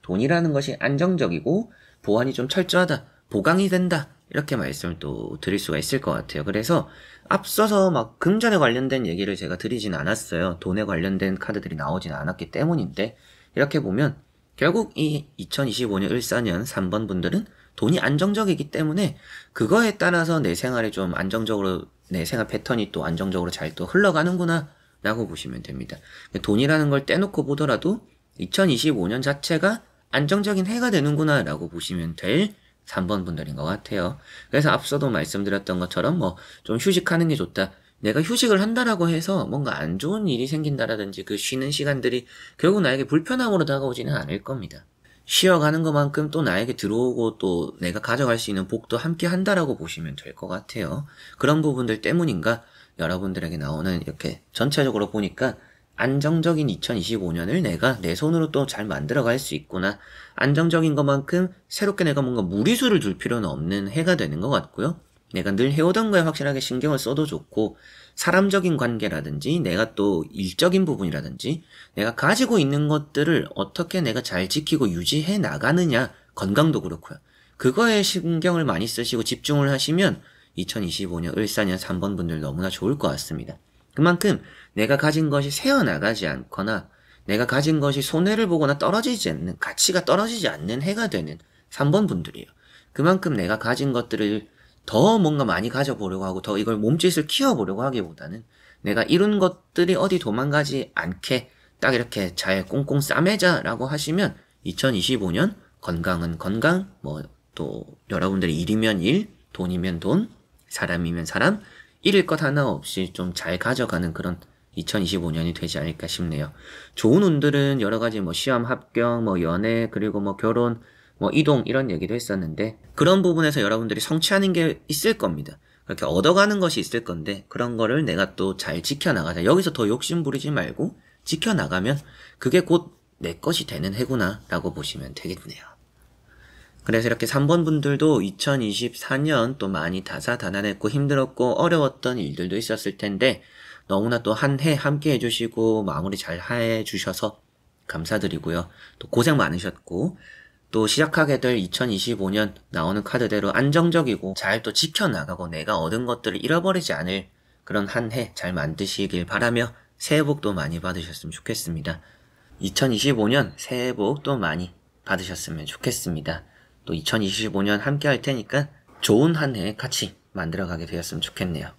돈이라는 것이 안정적이고 보안이 좀 철저하다, 보강이 된다, 이렇게 말씀을 또 드릴 수가 있을 것 같아요. 그래서 앞서서 막 금전에 관련된 얘기를 제가 드리진 않았어요. 돈에 관련된 카드들이 나오진 않았기 때문인데, 이렇게 보면 결국 이 2025년 14년 3번 분들은 돈이 안정적이기 때문에 그거에 따라서 내 생활이 좀 안정적으로, 내 생활 패턴이 또 안정적으로 잘 또 흘러가는구나 라고 보시면 됩니다. 돈이라는 걸 떼놓고 보더라도 2025년 자체가 안정적인 해가 되는구나 라고 보시면 될 3번 분들인 것 같아요. 그래서 앞서도 말씀드렸던 것처럼 뭐 좀 휴식하는 게 좋다, 내가 휴식을 한다라고 해서 뭔가 안 좋은 일이 생긴다라든지 그 쉬는 시간들이 결국 나에게 불편함으로 다가오지는 않을 겁니다. 쉬어가는 것만큼 또 나에게 들어오고 또 내가 가져갈 수 있는 복도 함께 한다라고 보시면 될 것 같아요. 그런 부분들 때문인가 여러분들에게 나오는, 이렇게 전체적으로 보니까 안정적인 2025년을 내가 내 손으로 또 잘 만들어갈 수 있구나, 안정적인 것만큼 새롭게 내가 뭔가 무리수를 둘 필요는 없는 해가 되는 것 같고요. 내가 늘 해오던 거에 확실하게 신경을 써도 좋고, 사람적인 관계라든지 내가 또 일적인 부분이라든지 내가 가지고 있는 것들을 어떻게 내가 잘 지키고 유지해 나가느냐, 건강도 그렇고요. 그거에 신경을 많이 쓰시고 집중을 하시면 2025년 14년 3번 분들 너무나 좋을 것 같습니다. 그만큼 내가 가진 것이 새어나가지 않거나 내가 가진 것이 손해를 보거나 떨어지지 않는, 가치가 떨어지지 않는 해가 되는 3번 분들이에요. 그만큼 내가 가진 것들을 더 뭔가 많이 가져보려고 하고 더 이걸 몸짓을 키워보려고 하기보다는 내가 이룬 것들이 어디 도망가지 않게 딱 이렇게 잘 꽁꽁 싸매자라고 하시면 2025년 건강은 건강, 뭐 또 여러분들이 일이면 일, 돈이면 돈, 사람이면 사람, 잃을 것 하나 없이 좀 잘 가져가는 그런 2025년이 되지 않을까 싶네요. 좋은 운들은 여러 가지 뭐 시험 합격, 뭐 연애, 그리고 뭐 결혼, 뭐 이동, 이런 얘기도 했었는데, 그런 부분에서 여러분들이 성취하는 게 있을 겁니다. 그렇게 얻어가는 것이 있을 건데, 그런 거를 내가 또 잘 지켜나가자. 여기서 더 욕심 부리지 말고 지켜나가면 그게 곧 내 것이 되는 해구나 라고 보시면 되겠네요. 그래서 이렇게 3번 분들도 2024년 또 많이 다사다난했고 힘들었고 어려웠던 일들도 있었을 텐데, 너무나 또 한 해 함께 해주시고 마무리 잘 해주셔서 감사드리고요. 또 고생 많으셨고, 또 시작하게 될 2025년 나오는 카드대로 안정적이고 잘 또 지켜나가고 내가 얻은 것들을 잃어버리지 않을 그런 한 해 잘 만드시길 바라며 새해 복도 많이 받으셨으면 좋겠습니다. 2025년 새해 복도 많이 받으셨으면 좋겠습니다. 또 2025년 함께 할 테니까 좋은 한 해 같이 만들어가게 되었으면 좋겠네요.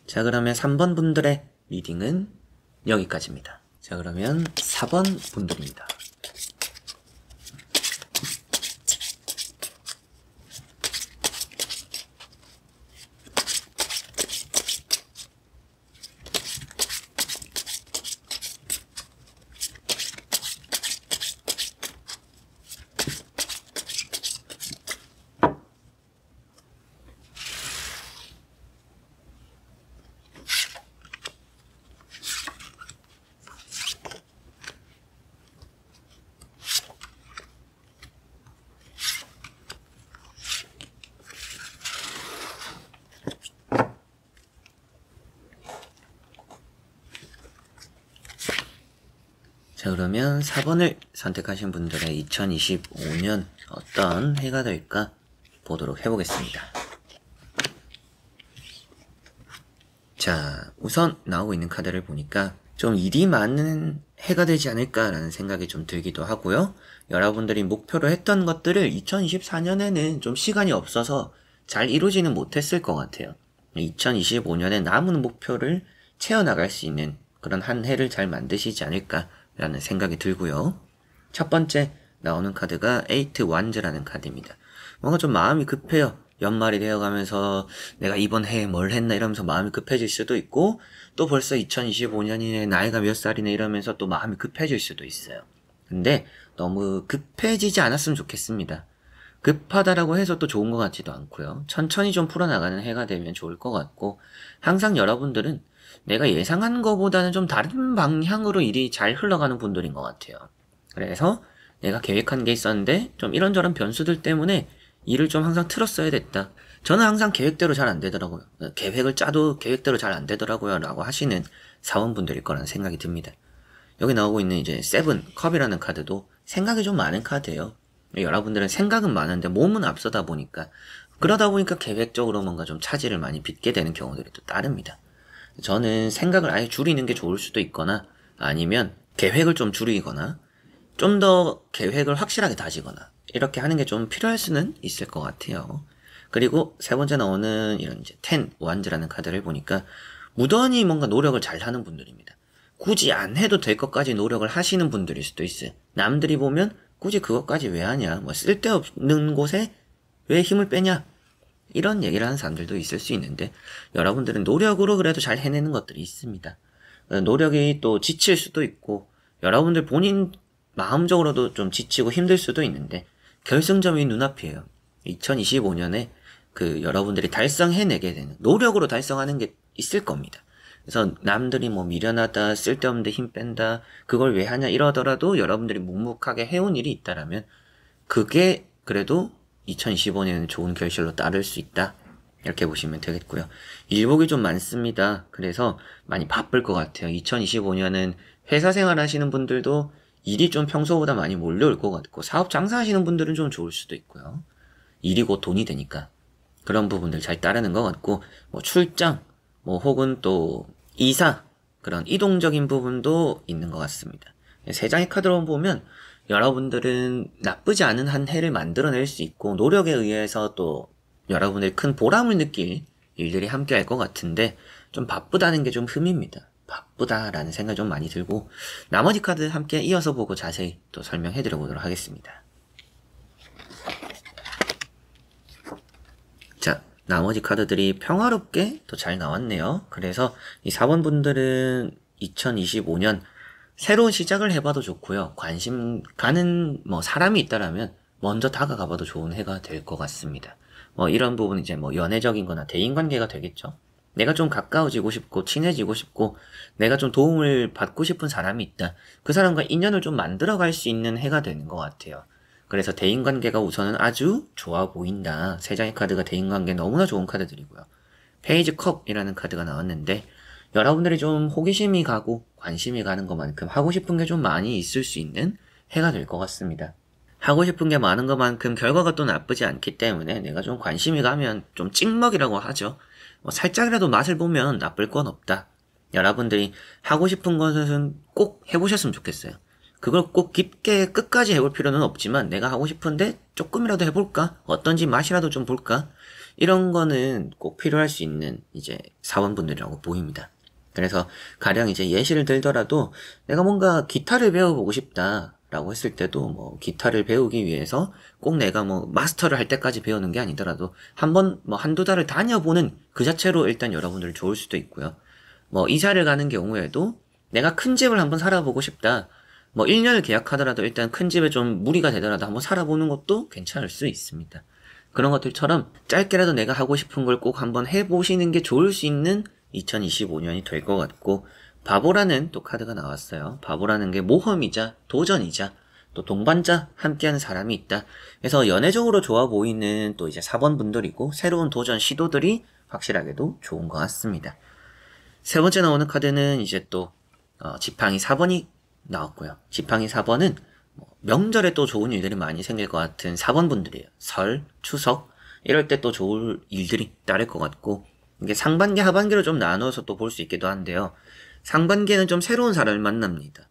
자, 그러면 3번 분들의 리딩은 여기까지입니다. 자, 그러면 4번 분들입니다. 자, 그러면 4번을 선택하신 분들의 2025년 어떤 해가 될까 보도록 해보겠습니다. 자, 우선 나오고 있는 카드를 보니까 좀 일이 많은 해가 되지 않을까라는 생각이 좀 들기도 하고요. 여러분들이 목표로 했던 것들을 2024년에는 좀 시간이 없어서 잘 이루지는 못했을 것 같아요. 2025년에 남은 목표를 채워나갈 수 있는 그런 한 해를 잘 만드시지 않을까라는 생각이 들고요. 첫 번째 나오는 카드가 에이트 완즈라는 카드입니다. 뭔가 좀 마음이 급해요. 연말이 되어가면서 내가 이번 해에 뭘 했나 이러면서 마음이 급해질 수도 있고, 또 벌써 2025년이네, 나이가 몇 살이네 이러면서 또 마음이 급해질 수도 있어요. 근데 너무 급해지지 않았으면 좋겠습니다. 급하다라고 해서 또 좋은 것 같지도 않고요. 천천히 좀 풀어나가는 해가 되면 좋을 것 같고, 항상 여러분들은 내가 예상한 것보다는 좀 다른 방향으로 일이 잘 흘러가는 분들인 것 같아요. 그래서 내가 계획한 게 있었는데 좀 이런저런 변수들 때문에 일을 좀 항상 틀었어야 됐다. 저는 항상 계획대로 잘 안 되더라고요. 계획을 짜도 계획대로 잘 안 되더라고요 라고 하시는 사원분들일 거라는 생각이 듭니다. 여기 나오고 있는 이제 세븐 컵이라는 카드도 생각이 좀 많은 카드예요. 여러분들은 생각은 많은데 몸은 앞서다 보니까, 그러다 보니까 계획적으로 뭔가 좀 차질을 많이 빚게 되는 경우들이 또 따릅니다. 저는 생각을 아예 줄이는 게 좋을 수도 있거나, 아니면 계획을 좀 줄이거나, 좀 더 계획을 확실하게 다지거나, 이렇게 하는 게 좀 필요할 수는 있을 것 같아요. 그리고 세 번째 나오는 이런 이제 10 원즈라는 카드를 보니까 무던히 뭔가 노력을 잘 하는 분들입니다. 굳이 안 해도 될 것까지 노력을 하시는 분들일 수도 있어요. 남들이 보면 굳이 그것까지 왜 하냐, 뭐 쓸데없는 곳에 왜 힘을 빼냐, 이런 얘기를 하는 사람들도 있을 수 있는데, 여러분들은 노력으로 그래도 잘 해내는 것들이 있습니다. 노력이 또 지칠 수도 있고, 여러분들 본인 마음적으로도 좀 지치고 힘들 수도 있는데, 결승점이 눈앞이에요. 2025년에 여러분들이 달성해내게 되는, 노력으로 달성하는 게 있을 겁니다. 그래서 남들이 뭐 미련하다, 쓸데없는데 힘 뺀다, 그걸 왜 하냐 이러더라도 여러분들이 묵묵하게 해온 일이 있다라면 그게 그래도 2025년에는 좋은 결실로 따를 수 있다, 이렇게 보시면 되겠고요. 일복이 좀 많습니다. 그래서 많이 바쁠 것 같아요. 2025년은 회사 생활 하시는 분들도 일이 좀 평소보다 많이 몰려올 것 같고, 사업 장사하시는 분들은 좀 좋을 수도 있고요. 일이 곧 돈이 되니까 그런 부분들 잘 따르는 것 같고, 뭐 출장, 뭐 혹은 또 이사, 그런 이동적인 부분도 있는 것 같습니다. 세 장의 카드로 보면 여러분들은 나쁘지 않은 한 해를 만들어낼 수 있고, 노력에 의해서 또 여러분들이 큰 보람을 느낄 일들이 함께 할 것 같은데, 좀 바쁘다는 게 좀 흠입니다. 바쁘다라는 생각이 좀 많이 들고, 나머지 카드 함께 이어서 보고 자세히 또 설명해 드려 보도록 하겠습니다. 자, 나머지 카드들이 평화롭게 또 잘 나왔네요. 그래서 이 4번 분들은 2025년 새로운 시작을 해봐도 좋고요. 관심 가는 뭐 사람이 있다라면 먼저 다가가봐도 좋은 해가 될 것 같습니다. 뭐 이런 부분 이제 뭐 연애적인 거나 대인관계가 되겠죠. 내가 좀 가까워지고 싶고 친해지고 싶고 내가 좀 도움을 받고 싶은 사람이 있다. 그 사람과 인연을 좀 만들어갈 수 있는 해가 되는 것 같아요. 그래서 대인관계가 우선은 아주 좋아 보인다. 세 장의 카드가 대인관계 너무나 좋은 카드들이고요. 페이지 컵이라는 카드가 나왔는데, 여러분들이 좀 호기심이 가고 관심이 가는 것만큼 하고 싶은 게 좀 많이 있을 수 있는 해가 될 것 같습니다. 하고 싶은 게 많은 것만큼 결과가 또 나쁘지 않기 때문에 내가 좀 관심이 가면 좀 찍먹이라고 하죠. 살짝이라도 맛을 보면 나쁠 건 없다. 여러분들이 하고 싶은 것은 꼭 해보셨으면 좋겠어요. 그걸 꼭 깊게 끝까지 해볼 필요는 없지만, 내가 하고 싶은데 조금이라도 해볼까? 어떤지 맛이라도 좀 볼까? 이런 거는 꼭 필요할 수 있는 이제 사원분들이라고 보입니다. 그래서 가령 이제 예시를 들더라도, 내가 뭔가 기타를 배워보고 싶다 라고 했을 때도, 뭐 기타를 배우기 위해서 꼭 내가 뭐 마스터를 할 때까지 배우는 게 아니더라도 한번 뭐 한두 달을 다녀보는 그 자체로 일단 여러분들 좋을 수도 있고요. 뭐 이사를 가는 경우에도 내가 큰 집을 한번 살아보고 싶다, 뭐 1년을 계약하더라도 일단 큰 집에 좀 무리가 되더라도 한번 살아보는 것도 괜찮을 수 있습니다. 그런 것들처럼 짧게라도 내가 하고 싶은 걸 꼭 한번 해보시는 게 좋을 수 있는 2025년이 될 것 같고, 바보라는 또 카드가 나왔어요. 바보라는 게 모험이자 도전이자 또 동반자 함께하는 사람이 있다. 그래서 연애적으로 좋아 보이는 또 이제 4번 분들이고, 새로운 도전 시도들이 확실하게도 좋은 것 같습니다. 세 번째 나오는 카드는 이제 또 지팡이 4번이 나왔고요. 지팡이 4번은 명절에 또 좋은 일들이 많이 생길 것 같은 4번 분들이에요. 설, 추석 이럴 때 또 좋을 일들이 따를 것 같고, 이게 상반기, 하반기로 좀 나눠서 또 볼 수 있기도 한데요. 상반기에는 좀 새로운 사람을 만납니다.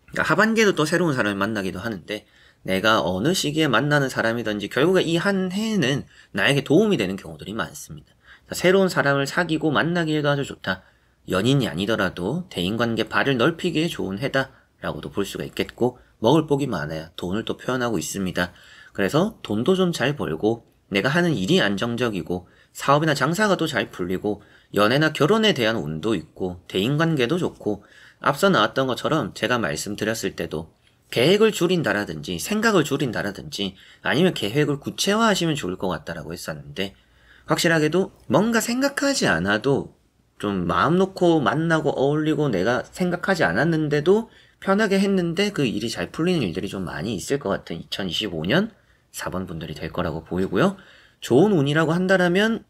그러니까 하반기에도 또 새로운 사람을 만나기도 하는데, 내가 어느 시기에 만나는 사람이든지 결국에 이 한 해에는 나에게 도움이 되는 경우들이 많습니다. 새로운 사람을 사귀고 만나기에도 아주 좋다. 연인이 아니더라도 대인관계 발을 넓히기에 좋은 해다 라고도 볼 수가 있겠고, 먹을 복이 많아야 돈을 또 표현하고 있습니다. 그래서 돈도 좀 잘 벌고, 내가 하는 일이 안정적이고, 사업이나 장사가 또 잘 풀리고, 연애나 결혼에 대한 운도 있고, 대인관계도 좋고, 앞서 나왔던 것처럼 제가 말씀드렸을 때도 계획을 줄인다라든지 생각을 줄인다라든지 아니면 계획을 구체화하시면 좋을 것 같다라고 했었는데, 확실하게도 뭔가 생각하지 않아도 좀 마음 놓고 만나고 어울리고 내가 생각하지 않았는데도 편하게 했는데 그 일이 잘 풀리는 일들이 좀 많이 있을 것 같은 2025년 4번 분들이 될 거라고 보이고요. 좋은 운이라고 한다라면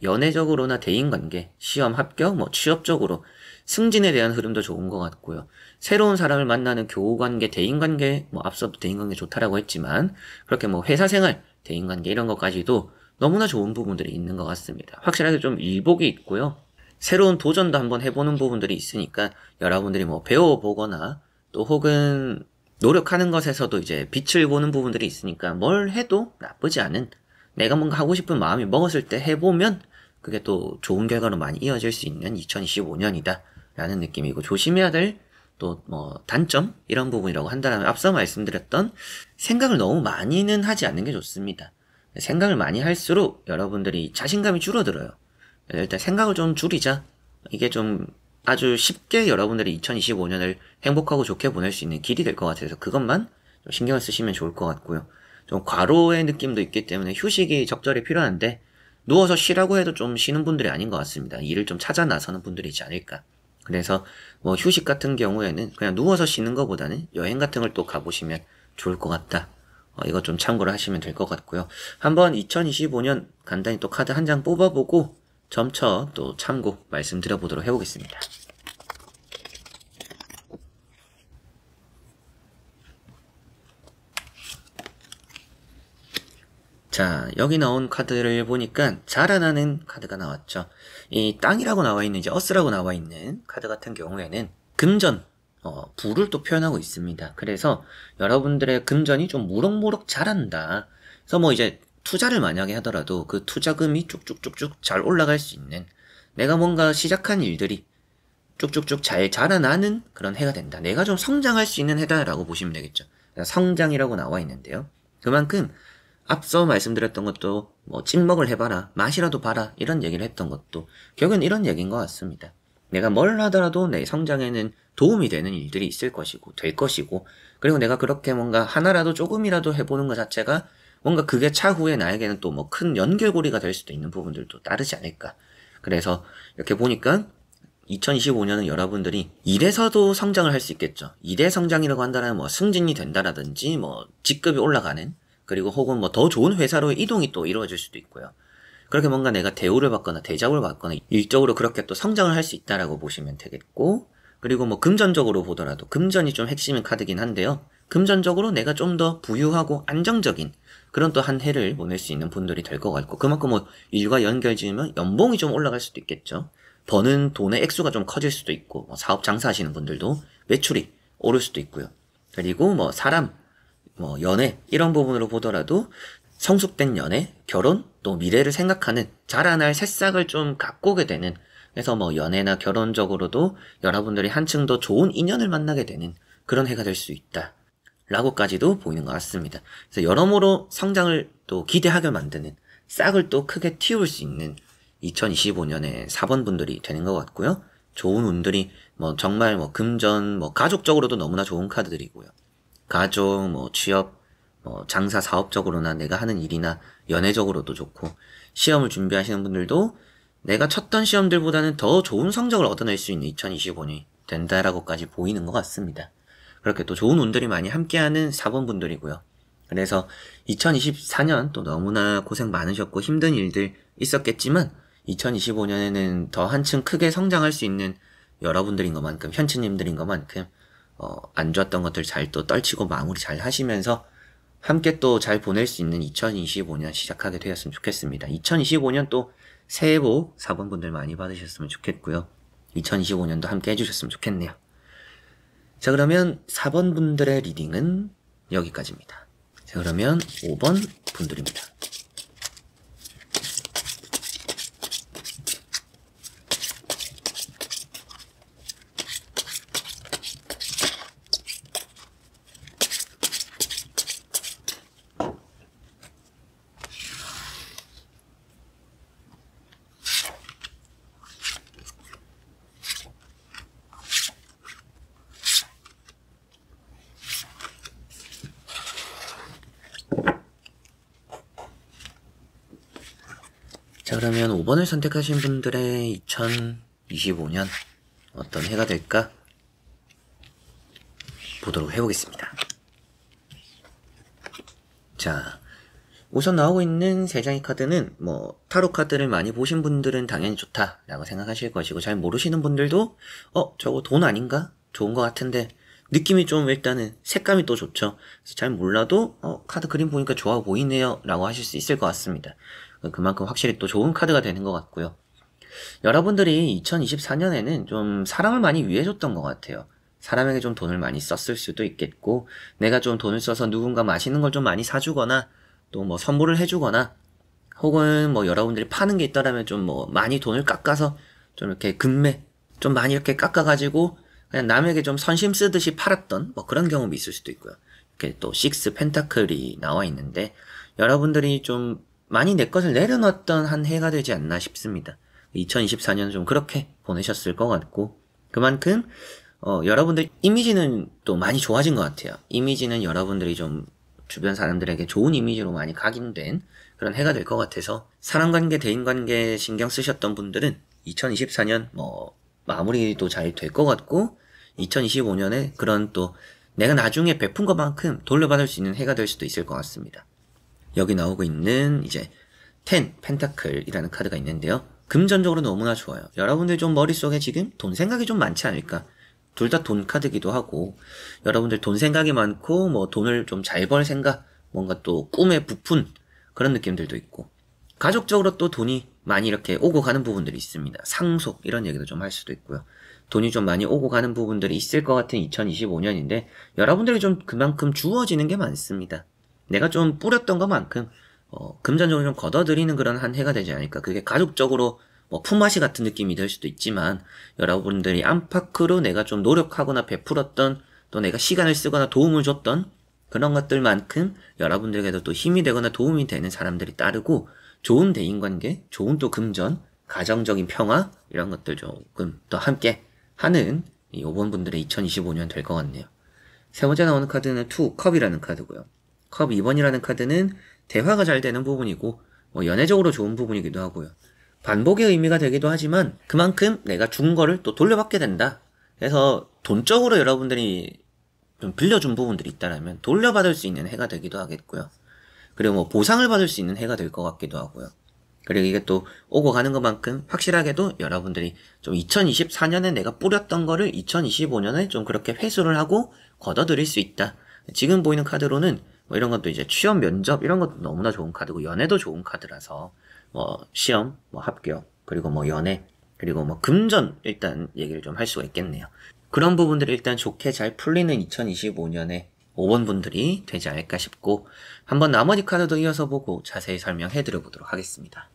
연애적으로나 대인관계, 시험 합격, 뭐 취업적으로 승진에 대한 흐름도 좋은 것 같고요. 새로운 사람을 만나는 교우관계, 대인관계, 뭐 앞서도 대인관계 좋다라고 했지만 그렇게 뭐 회사생활, 대인관계 이런 것까지도 너무나 좋은 부분들이 있는 것 같습니다. 확실하게 좀 일복이 있고요. 새로운 도전도 한번 해보는 부분들이 있으니까 여러분들이 뭐 배워보거나 또 혹은 노력하는 것에서도 이제 빛을 보는 부분들이 있으니까 뭘 해도 나쁘지 않은, 내가 뭔가 하고 싶은 마음이 먹었을 때 해보면 그게 또 좋은 결과로 많이 이어질 수 있는 2025년이다 라는 느낌이고, 조심해야 될 또 뭐 단점 이런 부분이라고 한다면 앞서 말씀드렸던 생각을 너무 많이는 하지 않는 게 좋습니다. 생각을 많이 할수록 여러분들이 자신감이 줄어들어요. 일단 생각을 좀 줄이자. 이게 좀 아주 쉽게 여러분들이 2025년을 행복하고 좋게 보낼 수 있는 길이 될 것 같아서 그것만 좀 신경을 쓰시면 좋을 것 같고요. 좀 과로의 느낌도 있기 때문에 휴식이 적절히 필요한데 누워서 쉬라고 해도 좀 쉬는 분들이 아닌 것 같습니다. 일을 좀 찾아 나서는 분들이지 않을까. 그래서 뭐 휴식 같은 경우에는 그냥 누워서 쉬는 것보다는 여행 같은 걸 또 가보시면 좋을 것 같다. 이거 좀 참고를 하시면 될 것 같고요. 한번 2025년 간단히 또 카드 한 장 뽑아보고 점처 또 참고 말씀드려보도록 해보겠습니다. 자, 여기 나온 카드를 보니까 자라나는 카드가 나왔죠. 이 땅이라고 나와 있는, 이제 어스라고 나와 있는 카드 같은 경우에는 금전, 부를 또 표현하고 있습니다. 그래서 여러분들의 금전이 좀 무럭무럭 자란다. 그래서 뭐 이제 투자를 만약에 하더라도 그 투자금이 쭉쭉쭉쭉 잘 올라갈 수 있는, 내가 뭔가 시작한 일들이 쭉쭉쭉 잘 자라나는 그런 해가 된다. 내가 좀 성장할 수 있는 해다라고 보시면 되겠죠. 성장이라고 나와 있는데요. 그만큼 앞서 말씀드렸던 것도 뭐 찍먹을 해봐라, 맛이라도 봐라 이런 얘기를 했던 것도 결국은 이런 얘기인 것 같습니다. 내가 뭘 하더라도 내 성장에는 도움이 되는 일들이 있을 것이고 될 것이고, 그리고 내가 그렇게 뭔가 하나라도 조금이라도 해보는 것 자체가 뭔가 그게 차후에 나에게는 또 뭐 큰 연결고리가 될 수도 있는 부분들도 따르지 않을까. 그래서 이렇게 보니까 2025년은 여러분들이 일에서도 성장을 할 수 있겠죠. 일의 성장이라고 한다면 뭐 승진이 된다라든지 뭐 직급이 올라가는, 그리고 혹은 뭐 더 좋은 회사로의 이동이 또 이루어질 수도 있고요. 그렇게 뭔가 내가 대우를 받거나 대접을 받거나 일적으로 그렇게 또 성장을 할 수 있다라고 보시면 되겠고, 그리고 뭐 금전적으로 보더라도 금전이 좀 핵심인 카드긴 한데요. 금전적으로 내가 좀 더 부유하고 안정적인 그런 또 한 해를 보낼 수 있는 분들이 될 것 같고, 그만큼 뭐 일과 연결지으면 연봉이 좀 올라갈 수도 있겠죠. 버는 돈의 액수가 좀 커질 수도 있고, 뭐 사업 장사하시는 분들도 매출이 오를 수도 있고요. 그리고 뭐 사람, 뭐 연애 이런 부분으로 보더라도 성숙된 연애, 결혼, 또 미래를 생각하는 자라날 새싹을 좀 갖고 오게 되는, 그래서 뭐 연애나 결혼적으로도 여러분들이 한층 더 좋은 인연을 만나게 되는 그런 해가 될 수 있다 라고까지도 보이는 것 같습니다. 그래서 여러모로 성장을 또 기대하게 만드는, 싹을 또 크게 틔울 수 있는 2025년에 4번 분들이 되는 것 같고요. 좋은 운들이 뭐 정말 뭐 금전, 뭐 가족적으로도 너무나 좋은 카드들이고요. 가족, 뭐 취업, 뭐 장사 사업적으로나 내가 하는 일이나 연애적으로도 좋고, 시험을 준비하시는 분들도 내가 쳤던 시험들보다는 더 좋은 성적을 얻어낼 수 있는 2025년이 된다라고까지 보이는 것 같습니다. 그렇게 또 좋은 운들이 많이 함께하는 4번 분들이고요. 그래서 2024년 또 너무나 고생 많으셨고 힘든 일들 있었겠지만 2025년에는 더 한층 크게 성장할 수 있는 여러분들인 것만큼, 현치님들인 것만큼 안 좋았던 것들 잘 또 떨치고 마무리 잘 하시면서 함께 또 잘 보낼 수 있는 2025년 시작하게 되었으면 좋겠습니다. 2025년 또 새해 복 4번 분들 많이 받으셨으면 좋겠고요. 2025년도 함께 해주셨으면 좋겠네요. 자, 그러면 4번 분들의 리딩은 여기까지입니다. 자, 그러면 5번 분들입니다. 자, 그러면 5번을 선택하신 분들의 2025년 어떤 해가 될까 보도록 해보겠습니다. 자, 우선 나오고 있는 3장의 카드는 뭐 타로 카드를 많이 보신 분들은 당연히 좋다라고 생각하실 것이고, 잘 모르시는 분들도 저거 돈 아닌가? 좋은 것 같은데 느낌이 좀 일단은 색감이 또 좋죠. 그래서 잘 몰라도 카드 그림 보니까 좋아 보이네요 라고 하실 수 있을 것 같습니다. 그만큼 확실히 또 좋은 카드가 되는 것 같고요. 여러분들이 2024년에는 좀 사랑을 많이 위해줬던 것 같아요. 사람에게 좀 돈을 많이 썼을 수도 있겠고, 내가 좀 돈을 써서 누군가 맛있는 걸 좀 많이 사주거나 또 뭐 선물을 해주거나, 혹은 뭐 여러분들이 파는 게 있더라면 좀 뭐 많이 돈을 깎아서 좀 이렇게 금매 좀 많이 이렇게 깎아가지고 그냥 남에게 좀 선심 쓰듯이 팔았던 뭐 그런 경험이 있을 수도 있고요. 이렇게 또 식스 펜타클이 나와 있는데, 여러분들이 좀 많이 내 것을 내려놨던 한 해가 되지 않나 싶습니다. 2024년 좀 그렇게 보내셨을 것 같고, 그만큼 여러분들 이미지는 또 많이 좋아진 것 같아요. 이미지는 여러분들이 좀 주변 사람들에게 좋은 이미지로 많이 각인된 그런 해가 될 것 같아서, 사람관계, 대인관계 신경 쓰셨던 분들은 2024년 뭐 마무리도 잘 될 것 같고, 2025년에 그런 또 내가 나중에 베푼 것만큼 돌려받을 수 있는 해가 될 수도 있을 것 같습니다. 여기 나오고 있는 이제 10 펜타클이라는 카드가 있는데요. 금전적으로 너무나 좋아요. 여러분들 좀 머릿속에 지금 돈 생각이 좀 많지 않을까? 둘 다 돈 카드기도 하고, 여러분들 돈 생각이 많고 뭐 돈을 좀 잘 벌 생각, 뭔가 또 꿈에 부푼 그런 느낌들도 있고, 가족적으로 또 돈이 많이 이렇게 오고 가는 부분들이 있습니다. 상속 이런 얘기도 좀 할 수도 있고요. 돈이 좀 많이 오고 가는 부분들이 있을 것 같은 2025년인데, 여러분들이 좀 그만큼 주어지는 게 많습니다. 내가 좀 뿌렸던 것만큼 금전적으로 좀 걷어들이는 그런 한 해가 되지 않을까. 그게 가족적으로 뭐 품앗이 같은 느낌이 될 수도 있지만, 여러분들이 안팎으로 내가 좀 노력하거나 베풀었던, 또 내가 시간을 쓰거나 도움을 줬던 그런 것들만큼 여러분들에게도 또 힘이 되거나 도움이 되는 사람들이 따르고, 좋은 대인관계, 좋은 또 금전, 가정적인 평화 이런 것들 조금 더 함께 하는 이 5번 분들의 2025년 될 것 같네요. 세 번째 나오는 카드는 2 컵이라는 카드고요. 컵 2번이라는 카드는 대화가 잘 되는 부분이고, 뭐 연애적으로 좋은 부분이기도 하고요. 반복의 의미가 되기도 하지만 그만큼 내가 준 거를 또 돌려받게 된다. 그래서 돈적으로 여러분들이 좀 빌려준 부분들이 있다면 돌려받을 수 있는 해가 되기도 하겠고요. 그리고 뭐 보상을 받을 수 있는 해가 될 것 같기도 하고요. 그리고 이게 또 오고 가는 것만큼 확실하게도 여러분들이 좀 2024년에 내가 뿌렸던 거를 2025년에 좀 그렇게 회수를 하고 걷어들일 수 있다. 지금 보이는 카드로는 뭐 이런 것도 이제 취업, 면접 이런 것도 너무나 좋은 카드고, 연애도 좋은 카드라서 뭐 시험, 뭐 합격, 그리고 뭐 연애, 그리고 뭐 금전 일단 얘기를 좀 할 수가 있겠네요. 그런 부분들이 일단 좋게 잘 풀리는 2025년에 5번 분들이 되지 않을까 싶고, 한번 나머지 카드도 이어서 보고 자세히 설명해 드려보도록 하겠습니다.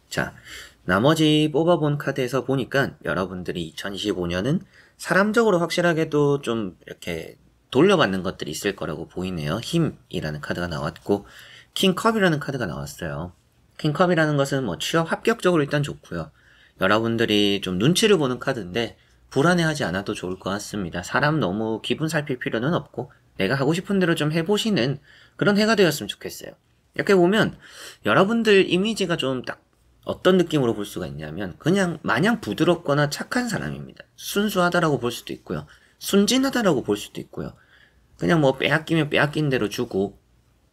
자, 나머지 뽑아본 카드에서 보니까 여러분들이 2025년은 사람적으로 확실하게도 좀 이렇게 돌려받는 것들이 있을 거라고 보이네요. 힘이라는 카드가 나왔고, 킹컵이라는 카드가 나왔어요. 킹컵이라는 것은 뭐 취업 합격적으로 일단 좋고요. 여러분들이 좀 눈치를 보는 카드인데 불안해하지 않아도 좋을 것 같습니다. 사람 너무 기분 살필 필요는 없고, 내가 하고 싶은 대로 좀 해보시는 그런 해가 되었으면 좋겠어요. 이렇게 보면 여러분들 이미지가 좀 딱 어떤 느낌으로 볼 수가 있냐면, 그냥 마냥 부드럽거나 착한 사람입니다. 순수하다라고 볼 수도 있고요. 순진하다라고 볼 수도 있고요. 그냥 뭐 빼앗기면 빼앗긴 대로 주고,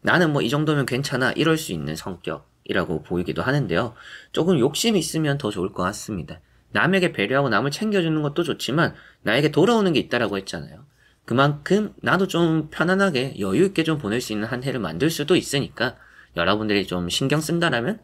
나는 뭐 이 정도면 괜찮아 이럴 수 있는 성격이라고 보이기도 하는데요. 조금 욕심이 있으면 더 좋을 것 같습니다. 남에게 배려하고 남을 챙겨주는 것도 좋지만 나에게 돌아오는 게 있다라고 했잖아요. 그만큼 나도 좀 편안하게 여유있게 좀 보낼 수 있는 한 해를 만들 수도 있으니까, 여러분들이 좀 신경 쓴다라면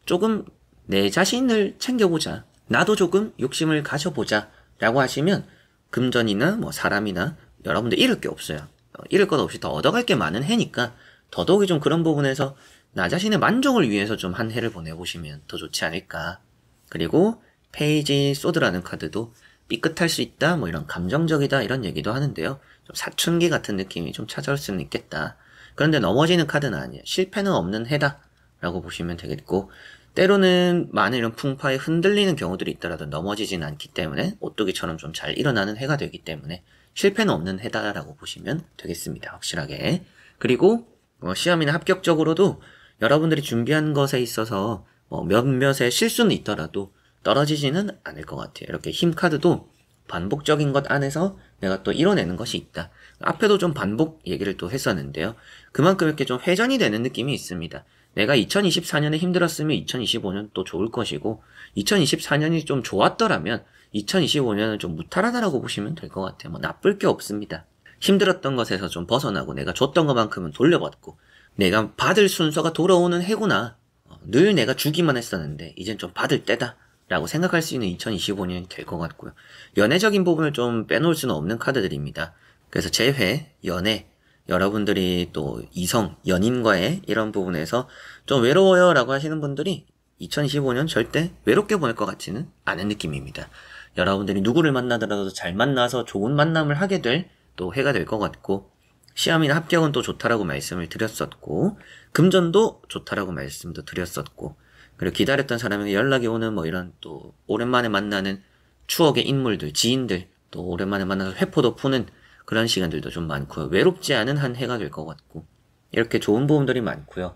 조금 내 자신을 챙겨보자, 나도 조금 욕심을 가져보자 라고 하시면 금전이나 뭐 사람이나 여러분들 잃을 게 없어요. 잃을 것 없이 더 얻어갈 게 많은 해니까, 더더욱이 좀 그런 부분에서 나 자신의 만족을 위해서 좀 한 해를 보내보시면 더 좋지 않을까. 그리고 페이지 소드라는 카드도 삐끗할 수 있다, 뭐 이런 감정적이다 이런 얘기도 하는데요. 좀 사춘기 같은 느낌이 좀 찾아올 수는 있겠다. 그런데 넘어지는 카드는 아니에요. 실패는 없는 해다 라고 보시면 되겠고, 때로는 많은 이런 풍파에 흔들리는 경우들이 있더라도 넘어지진 않기 때문에 오뚜기처럼 좀 잘 일어나는 해가 되기 때문에 실패는 없는 해다라고 보시면 되겠습니다. 확실하게. 그리고 시험이나 합격적으로도 여러분들이 준비한 것에 있어서 몇몇의 실수는 있더라도 떨어지지는 않을 것 같아요. 이렇게 힘 카드도 반복적인 것 안에서 내가 또 이뤄내는 것이 있다. 앞에도 좀 반복 얘기를 또 했었는데요. 그만큼 이렇게 좀 회전이 되는 느낌이 있습니다. 내가 2024년에 힘들었으면 2025년 또 좋을 것이고 2024년이 좀 좋았더라면 2025년은 좀 무탈하다라고 보시면 될 것 같아요. 뭐 나쁠 게 없습니다. 힘들었던 것에서 좀 벗어나고 내가 줬던 것만큼은 돌려받고 내가 받을 순서가 돌아오는 해구나. 늘 내가 주기만 했었는데 이젠 좀 받을 때다 라고 생각할 수 있는 2025년이 될 것 같고요. 연애적인 부분을 좀 빼놓을 수는 없는 카드들입니다. 그래서 재회, 연애, 여러분들이 또 이성, 연인과의 이런 부분에서 좀 외로워요 라고 하시는 분들이 2025년 절대 외롭게 보낼 것 같지는 않은 느낌입니다. 여러분들이 누구를 만나더라도 잘 만나서 좋은 만남을 하게 될 또 해가 될 것 같고, 시험이나 합격은 또 좋다라고 말씀을 드렸었고, 금전도 좋다라고 말씀도 드렸었고, 그리고 기다렸던 사람에게 연락이 오는 뭐 이런 또 오랜만에 만나는 추억의 인물들, 지인들, 또 오랜만에 만나서 회포도 푸는 그런 시간들도 좀 많고요. 외롭지 않은 한 해가 될 것 같고, 이렇게 좋은 부분들이 많고요.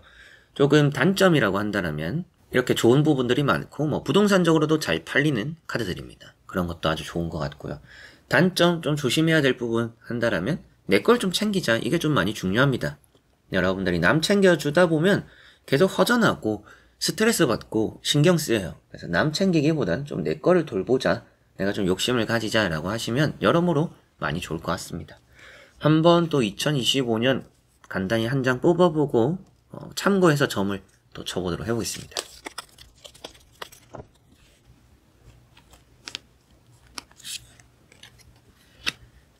조금 단점이라고 한다면 이렇게 좋은 부분들이 많고 뭐 부동산적으로도 잘 팔리는 카드들입니다. 그런 것도 아주 좋은 것 같고요. 단점 좀 조심해야 될 부분 한다면 내 걸 좀 챙기자. 이게 좀 많이 중요합니다. 여러분들이 남 챙겨주다 보면 계속 허전하고 스트레스 받고 신경 쓰여요. 그래서 남 챙기기보단 좀 내 거를 돌보자. 내가 좀 욕심을 가지자라고 하시면 여러모로 많이 좋을 것 같습니다. 한번 또 2025년 간단히 한 장 뽑아보고 참고해서 점을 또 쳐보도록 해보겠습니다.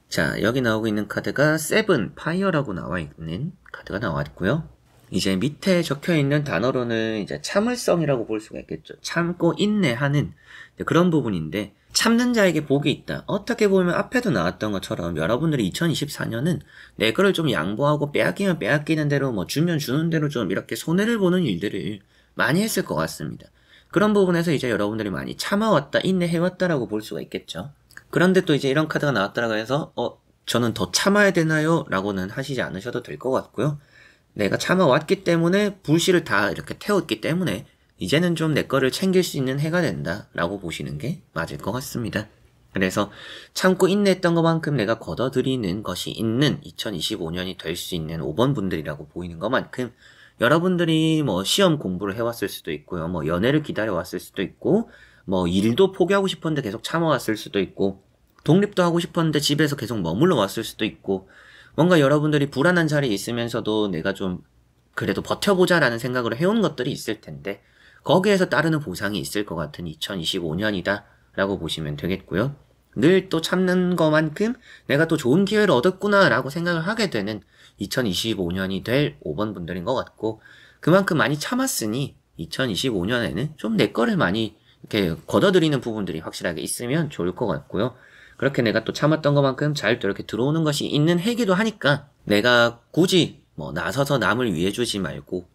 자, 여기 나오고 있는 카드가 세븐 파이어라고 나와 있는 카드가 나왔고요. 이제 밑에 적혀있는 단어로는 이제 참을성이라고 볼 수가 있겠죠. 참고 인내하는 그런 부분인데, 참는 자에게 복이 있다. 어떻게 보면 앞에도 나왔던 것처럼 여러분들이 2024년은 내 거를 좀 양보하고 빼앗기면 빼앗기는 대로 뭐 주면 주는 대로 좀 이렇게 손해를 보는 일들을 많이 했을 것 같습니다. 그런 부분에서 이제 여러분들이 많이 참아왔다, 인내해왔다라고 볼 수가 있겠죠. 그런데 또 이제 이런 카드가 나왔다라고 해서 저는 더 참아야 되나요? 라고는 하시지 않으셔도 될 것 같고요. 내가 참아왔기 때문에 불씨를 다 이렇게 태웠기 때문에 이제는 좀 내 거를 챙길 수 있는 해가 된다 라고 보시는 게 맞을 것 같습니다. 그래서 참고 인내했던 것만큼 내가 걷어들이는 것이 있는 2025년이 될 수 있는 5번 분들이라고 보이는 것만큼 여러분들이 뭐 시험 공부를 해왔을 수도 있고요. 뭐 연애를 기다려왔을 수도 있고 뭐 일도 포기하고 싶었는데 계속 참아왔을 수도 있고 독립도 하고 싶었는데 집에서 계속 머물러 왔을 수도 있고 뭔가 여러분들이 불안한 자리에 있으면서도 내가 좀 그래도 버텨보자라는 생각으로 해온 것들이 있을 텐데 거기에서 따르는 보상이 있을 것 같은 2025년이다 라고 보시면 되겠고요. 늘 또 참는 것만큼 내가 또 좋은 기회를 얻었구나 라고 생각을 하게 되는 2025년이 될 5번 분들인 것 같고, 그만큼 많이 참았으니 2025년에는 좀 내 거를 많이 이렇게 걷어들이는 부분들이 확실하게 있으면 좋을 것 같고요. 그렇게 내가 또 참았던 것만큼 잘 또 이렇게 들어오는 것이 있는 해기도 하니까 내가 굳이 뭐 나서서 남을 위해 주지 말고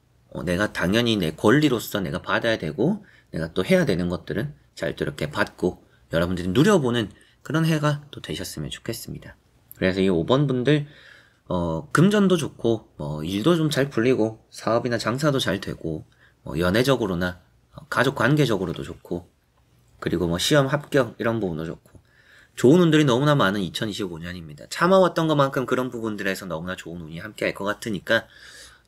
내가 당연히 내 권리로서 내가 받아야 되고 내가 또 해야 되는 것들은 잘 또 이렇게 받고 여러분들이 누려보는 그런 해가 또 되셨으면 좋겠습니다. 그래서 이 5번 분들 금전도 좋고 일도 좀 잘 풀리고 사업이나 장사도 잘 되고 연애적으로나 가족 관계적으로도 좋고 그리고 뭐 시험 합격 이런 부분도 좋고 좋은 운들이 너무나 많은 2025년입니다. 참아왔던 것만큼 그런 부분들에서 너무나 좋은 운이 함께 할 것 같으니까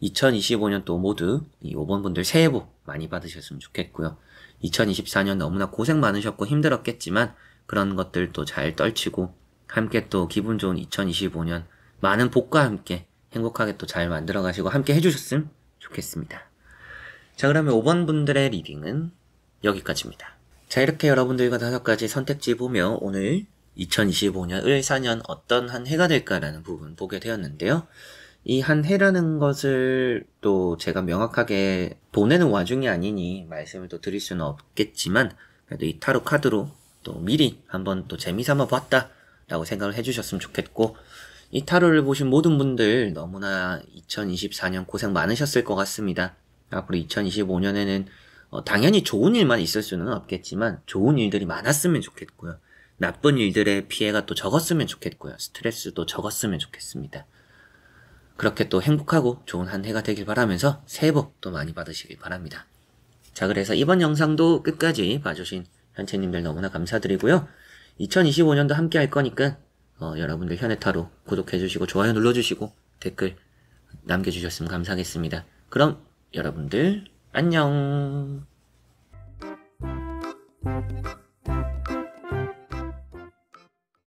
2025년 또 모두 이 5번 분들 새해 복 많이 받으셨으면 좋겠고요. 2024년 너무나 고생 많으셨고 힘들었겠지만 그런 것들도 잘 떨치고 함께 또 기분 좋은 2025년 많은 복과 함께 행복하게 또 잘 만들어 가시고 함께 해주셨으면 좋겠습니다. 자, 그러면 5번 분들의 리딩은 여기까지입니다. 자, 이렇게 여러분들과 5가지 선택지 보며 오늘 2025년 을사년 어떤 한 해가 될까라는 부분 보게 되었는데요. 이 한 해라는 것을 또 제가 명확하게 보내는 와중이 아니니 말씀을 또 드릴 수는 없겠지만 그래도 이 타로 카드로 또 미리 한번 또 재미삼아 봤다라고 생각을 해주셨으면 좋겠고, 이 타로를 보신 모든 분들 너무나 2024년 고생 많으셨을 것 같습니다. 앞으로 2025년에는 당연히 좋은 일만 있을 수는 없겠지만 좋은 일들이 많았으면 좋겠고요. 나쁜 일들의 피해가 또 적었으면 좋겠고요. 스트레스도 적었으면 좋겠습니다. 그렇게 또 행복하고 좋은 한 해가 되길 바라면서 새해 복 또 많이 받으시길 바랍니다. 자, 그래서 이번 영상도 끝까지 봐주신 현채님들 너무나 감사드리고요. 2025년도 함께 할 거니까 여러분들 현해타로 구독해주시고 좋아요 눌러주시고 댓글 남겨주셨으면 감사하겠습니다. 그럼 여러분들 안녕.